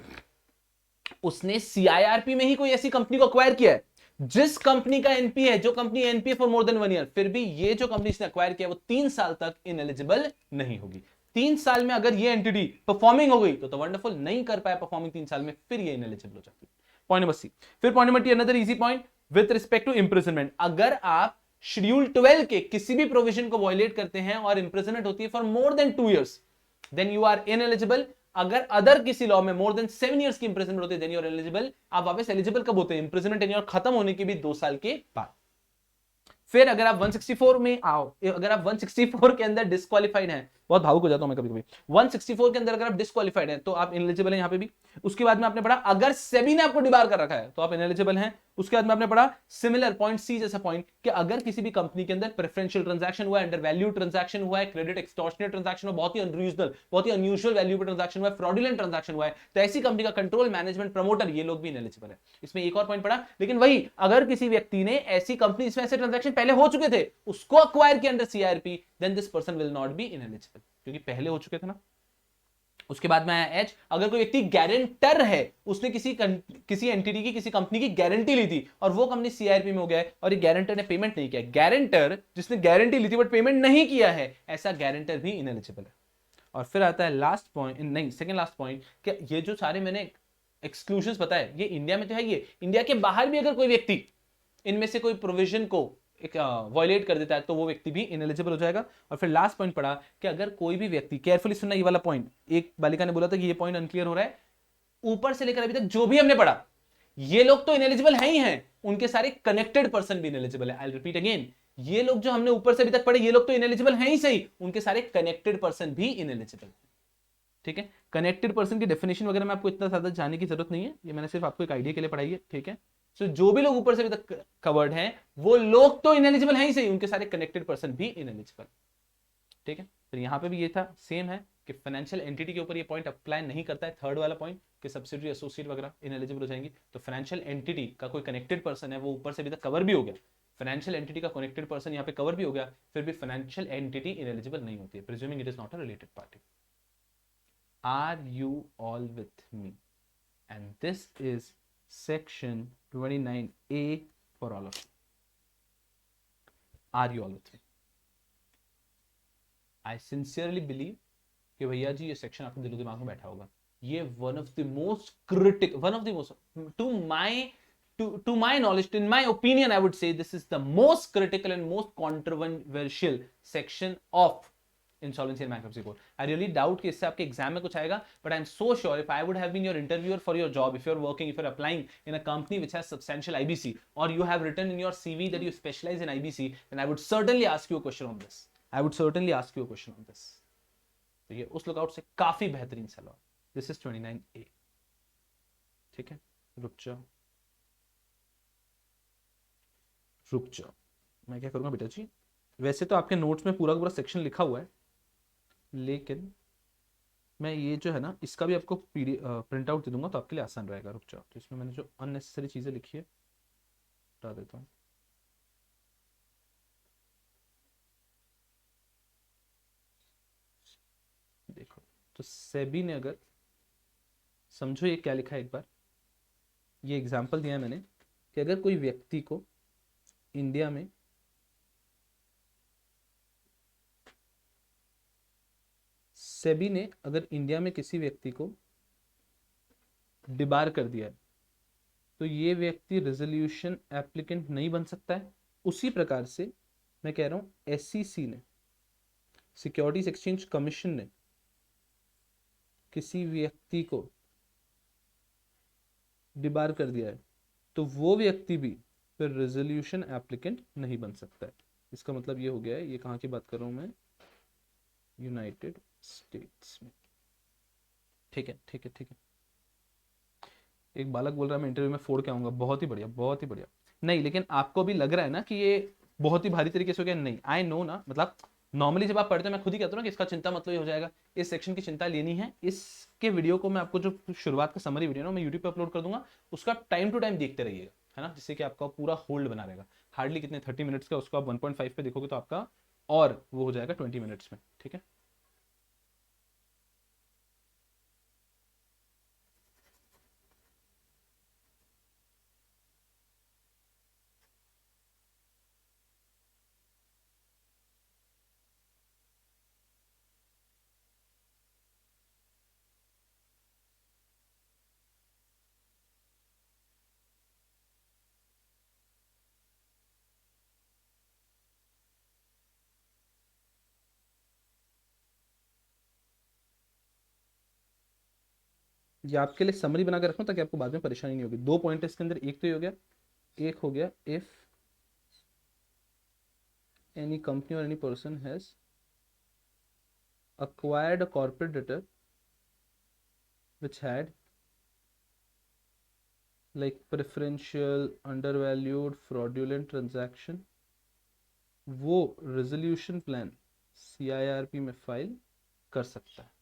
उसने सीआईआरपी में ही कोई ऐसी कंपनी को अक्वायर किया है जिस कंपनी का एनपीए है, जो company NPA for more than 1 year, फिर भी ये जो कंपनी इसने अक्वायर किया वो 3 साल तक इनएलिजिबल नहीं होगी। 3 साल में अगर ये एंटिटी परफॉर्मिंग हो गई तो वंडरफुल, नहीं कर पाया परफॉर्मिंग 3 साल में, फिर ये इनएलिजिबल हो जाती है। Point number C. फिर point number D, another easy point with respect to imprisonment. अगर आप शेड्यूल 12 के किसी भी प्रोविजन को वायलेट करते हैं और इंप्रिजनमेंट होती है for more than 2 years then you are ineligible. अगर अदर किसी लॉ में मोर देन 7 इयर्स की इंप्रिजनमेंट होती है देन यू आर एलिजिबल। आप वापस एलिजिबल कब होते हैं? इंप्रिजनमेंट टेन्योर खत्म होने के भी 2 साल के बाद। फिर अगर आप 164 में आओ, अगर आप 164 के अंदर डिस्क्वालिफाइड हैं, बहुत भावुक हो जाता हूं मैं कभी कभी, 164 के अंदर अगर आप डिस्क्वालिफाइड हैं तो आप इनएलिजिबल हैं यहां पे भी। उसके बाद में आपने पढ़ा अगर सेबी ने आपको डिबार कर रखा है तो आप इनएलिजिबल हैं। उसके बाद में आपने पढ़ा सिमिलर पॉइंट सी जैसा पॉइंट कि अगर किसी भी कंपनी के अंदर प्रेफरेंशियल ट्रांजैक्शन हुआ है, अंडर वैल्यू ट्रांजैक्शन हुआ है, क्रेडिट एक्सटॉर्शनेट ट्रांजैक्शन हुआ, बहुत ही अनरीजनल, बहुत ही अनयूजुअल वैल्यू पे ट्रांजैक्शन हुआ है, फ्रॉडुलेंट ट्रांजैक्शन हुआ है, तो ऐसी कंपनी का कंट्रोल मैनेजमेंट प्रमोटर ये लोग भी इनएलिजिबल है। इसमें एक और पॉइंट पढ़ा, लेकिन वही अगर किसी व्यक्ति ने ऐसी कंपनी जिसमें ऐसे ट्रांजैक्शन पहले हो चुके थे उसको अक्वायर किया under CRP then this person will not be ineligible, क्योंकि पहले हो चुके थे ना। उसके बाद में आया एच, अगर कोई व्यक्ति गारंटर है, उसने किसी एंटिटी की किसी कंपनी की गारंटी ली थी और वो कंपनी सीआरपी में हो गया है और ये गारंटर ने पेमेंट नहीं किया, गारंटर जिसने गारंटी ली थी बट पेमेंट नहीं किया है, ऐसा गारंटर भी इनएलिजिबल है। और फिर आता है लास्ट पॉइंट, नहीं सेकंड लास्ट पॉइंट, कि ये जो सारे मैंने एक्सक्लूजन्स बताए ये इंडिया में तो है, ये इंडिया के बाहर भी अगर कोई व्यक्ति इनमें से कोई प्रोविजन को वायलेट कर देता है तो वो व्यक्ति भी इनएलिजिबल हो जाएगा। और फिर लास्ट पॉइंट पढ़ा कि अगर कोई भी व्यक्ति, केयरफुली सुनना ये वाला पॉइंट, एक बालिका ने बोला था कि ये पॉइंट अनक्लियर हो रहा है, ऊपर से लेकर अभी तक जो भी हमने पढ़ा ये लोग तो इनएलिजिबल है ही हैं, उनके सारे कनेक्टेड पर्सन भी इनएलिजिबल है। आई रिपीट अगेन, ये लोग जो हमने ऊपर से अभी तक पढ़े ये लोग तो इनएलिजिबल हैं ही सही, उनके सारे कनेक्टेड पर्सन भी इनएलिजिबल। ठीक है, कनेक्टेड पर्सन की डेफिनेशन वगैरह में आपको इतना ज्यादा जानने की जरूरत नहीं है, ये मैंने सिर्फ आपको एक आइडिया के लिए पढ़ाई है। ठीक है, सो जो भी लोग ऊपर से अभी तक कवर्ड हैं वो लोग तो इनएलिजिबल हैं ही सही, उनके सारे कनेक्टेड पर्सन भी इनएलिजिबल। ठीक है, फिर यहां पे भी ये था, सेम है कि फाइनेंशियल एंटिटी के ऊपर ये पॉइंट अप्लाई नहीं करता है, थर्ड वाला पॉइंट कि सब्सिडरी एसोसिएट वगैरह इनएलिजिबल हो जाएंगी। तो फाइनेंशियल एंटिटी का कोई कनेक्टेड पर्सन है वो ऊपर से अभी तक कवर भी हो गया, फाइनेंशियल एंटिटी का कनेक्टेड पर्सन यहाँ पे कवर भी हो गया, फिर भी फाइनेंशियल एंटिटी इनएलिजिबल नहीं होती है, presuming it is not a related party. Are you all with me? And this is section 29A for all of you. Are you all with me? I sincerely believe कि भैया जी ये section आपके दिलो दिमाग में बैठा होगा। ये one of the most critical, one of the most, to my knowledge, in my opinion, I would say this is the most critical and most controversial section of insolvency and bankruptcy code. I really doubt कि इससे आपके exam में कुछ आएगा, but I'm so sure if I would have been your interviewer for your job, if you're working, if you're applying in a company which has substantial IBC, or you have written in your CV that you specialize in IBC, then I would certainly ask you a question on this. I would certainly ask you a question on this. तो ये उस lookout से काफी बेहतरीन सलाह। This is 29A। ठीक है, रुक जाओ रुक जाओ, मैं क्या करूंगा बेटा जी, वैसे तो आपके नोट्स में पूरा का पूरा सेक्शन लिखा हुआ है, लेकिन मैं ये जो है ना इसका भी आपको प्रिंट आउट दे दूंगा तो आपके लिए आसान रहेगा। रुक जाओ, तो इसमें मैंने जो अननेसेसरी चीजें लिखी है हटा देता हूँ। देखो, तो सेबी ने अगर, समझो ये क्या लिखा है एक बार, ये एग्जाम्पल दिया है मैंने कि अगर कोई व्यक्ति को इंडिया में सेबी ने अगर इंडिया में किसी व्यक्ति को डिबार कर दिया है तो ये व्यक्ति रेजोल्यूशन एप्लीकेंट नहीं बन सकता है। उसी प्रकार से मैं कह रहा हूं एससीसी ने, सिक्योरिटीज एक्सचेंज कमीशन ने किसी व्यक्ति को डिबार कर दिया है तो वो व्यक्ति भी फिर रेजोल्यूशन एप्लीकेंट नहीं बन सकता है। इसका मतलब ये हो गया है, ये कहाँ की बात कर रहा हूं मैं, यूनाइटेड स्टेट्स में। ठीक है ठीक है ठीक है। एक बालक बोल रहा है मैं इंटरव्यू में फोड़ के आऊंगा, बहुत ही बढ़िया बहुत ही बढ़िया। नहीं, लेकिन आपको भी लग रहा है ना कि ये बहुत ही भारी तरीके से हो गया? नहीं, आई नो ना, मतलब नॉर्मली जब आप पढ़ते हो मैं खुद ही कहता हूँ ना कि इसका चिंता मतलब ये हो जाएगा, इस सेक्शन की चिंता लेनी है। इसके वीडियो को मैं आपको जो शुरुआत का समरी वीडियो ना मैं यूट्यूब पे अपलोड कर दूंगा, उसका टाइम टू टाइम देखते रहिएगा, है ना, जिससे कि आपका पूरा होल्ड बना रहेगा। हार्डली कितने 30 मिनट्स का, उसको आप 1.5 पे देखोगे तो आपका और वो हो जाएगा 20 मिनट्स में। ठीक है, ये आपके लिए समरी बना के रखूं ताकि आपको बाद में परेशानी नहीं होगी। 2 पॉइंट इसके अंदर, एक तो ये हो गया, एक हो गया इफ एनी कंपनी और any person has acquired a corporate debtor which had like preferential, undervalued, fraudulent transaction, वो रेजोल्यूशन प्लान CIRP में फाइल कर सकता है।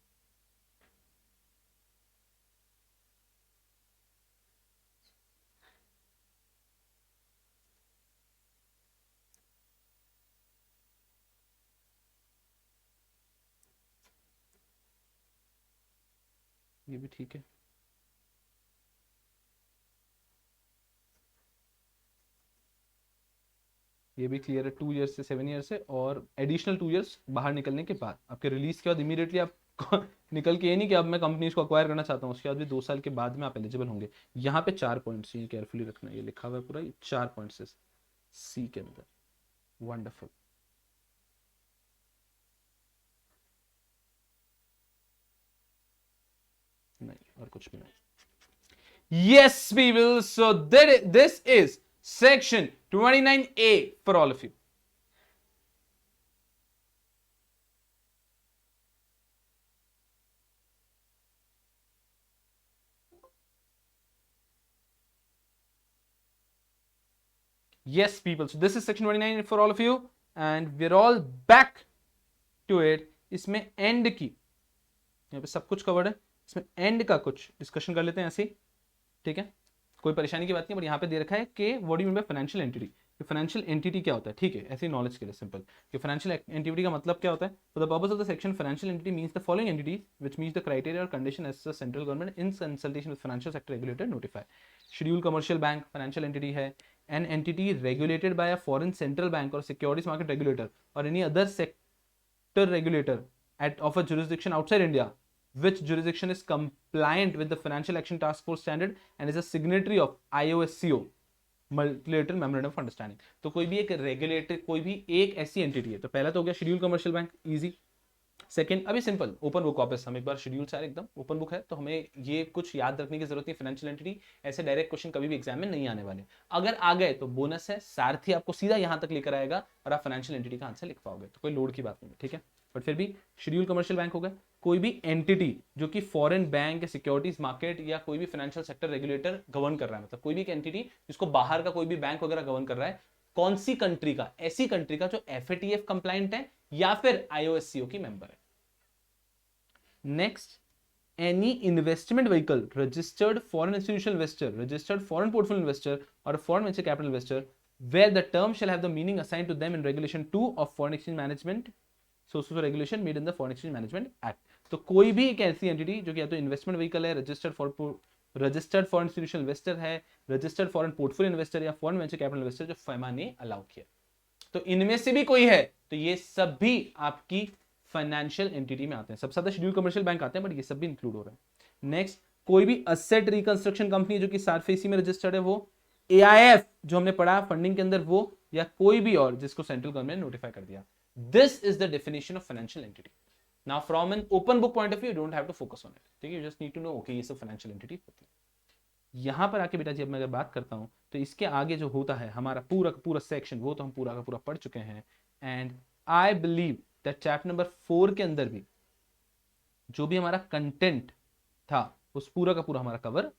ये भी ठीक है। ये भी क्लियर है, 2 ईयर्स से 7 ईयर्स है, और एडिशनल 2 ईयर्स बाहर निकलने के बाद, आपके रिलीज के बाद इमीडिएटली आप निकल के, ये नहीं कि अब मैं कंपनीज को अक्वायर करना चाहता हूँ, उसके बाद भी 2 साल के बाद में आप एलिजिबल होंगे। यहाँ पे 4 पॉइंट्स ये केयरफुली रखना, ये लिखा हुआ है पूरा, ये 4 पॉइंट्स है सी के अंदर। वंडरफुल। नहीं और कुछ भी नहीं। Yes, people. So this is section 29A for all of you. Yes, people. So this is section 29 for all of you, and we're all back to it. इसमें end की यहाँ पे सब कुछ कवर्ड है, इसमें एंड का कुछ डिस्कशन कर लेते हैं ऐसे ही, ठीक है, कोई परेशानी की बात नहीं। पर यहाँ पे दे रखा है कि what do you mean by financial entity, financial entity क्या होता है, ठीक है, ऐसे नॉलेज के लिए सिंपल कि फाइनेंशियल एंटिटी का मतलब क्या होता है। For the purpose of the section financial entity means the following entities which meets the criteria और condition as the central government in consultation with financial sector regulator notify. Schedule commercial bank financial entity है, an entity regulated by a foreign central bank और securities market regulator और any other sector regulator at of a jurisdiction outside India, which jurisdiction is compliant with the Financial Action Task Force standard and is a signatory of IOSCO multilateral memorandum of understanding। तो कोई भी एक regulator, कोई भी एक ऐसी entity है, तो पहला तो हो गया schedule commercial bank, easy. Second, अभी सिंपल ओपन बुक, वापस हम एक बार शेड्यूल से एकदम ओपन बुक है, तो हमें ये कुछ याद रखने की जरूरत नहीं। फाइनेंशियल एंटिटी ऐसे डायरेक्ट क्वेश्चन कभी भी एग्जाम में नहीं आने वाले, अगर आ गए तो बोनस है, सारथी आपको सीधा यहां तक लेकर आएगा और आप फाइनेंशियल एंटिटी का आंसर लिख पाओगे, तो कोई लोड की बात नहीं है, ठीक है। बट फिर भी शेड्यूल कमर्शियल बैंक हो गया, कोई भी एंटिटी जो कि फॉरेन बैंक, सिक्योरिटीज मार्केट या कोई भी फाइनेंशियल सेक्टर रेगुलेटर गवर्न कर रहा है, मतलब कोई भी एक एंटिटी जिसको बाहर का कोई भी बैंक वगैरह गवर्न कर रहा है, कौन सी कंट्री का, ऐसी कंट्री का जो FATF कंप्लाइंट है या फिर IOSCO की मेंबर है। Next, any investment vehicle registered foreign institutional investor, registered foreign portfolio investor or a foreign venture capital investor where the term shall have the meaning assigned to them in regulation 2 of foreign exchange management, so regulation made in the foreign exchange management act। तो कोई भी एक ऐसी entity जो कि या तो investment vehicle है, रजिस्टर्ड फॉरेन इंस्टीट्यूशनल इन्वेस्टर है, रजिस्टर्ड फॉरेन पोर्टफोलियो इन्वेस्टर या फॉरेन वेंचर कैपिटल इन्वेस्टर जो फैमा ने अलाउ किया, तो इनमें से भी कोई है तो ये सब भी आपकी फाइनेंशियल एंटिटी में आते हैं। सबसे ज्यादा शेड्यूल कमर्शियल बैंक आते हैं, बट ये सब भी इंक्लूड हो रहा है। नेक्स्ट, कोई भी असेट रिकंस्ट्रक्शन कंपनी जो कि सारफेसी में रजिस्टर्ड है, वो AIF जो हमने पढ़ा फंडिंग के अंदर, वो या कोई भी और जिसको सेंट्रल गवर्नमेंट ने नोटिफाई कर दिया। This is the definition of financial entity. Now from an open book point of view, you don't have to focus on it, ठीक है, you just need to know okay ये सब financial entity होती है। यहां पर आके बेटा जी अब मैं अगर बात करता हूं तो इसके आगे जो होता है हमारा पूरा का पूरा सेक्शन, वो तो हम पूरा का पूरा पढ़ चुके हैं। And I believe that chapter number 4 के अंदर भी जो भी हमारा कंटेंट था उस पूरा का पूरा हमारा कवर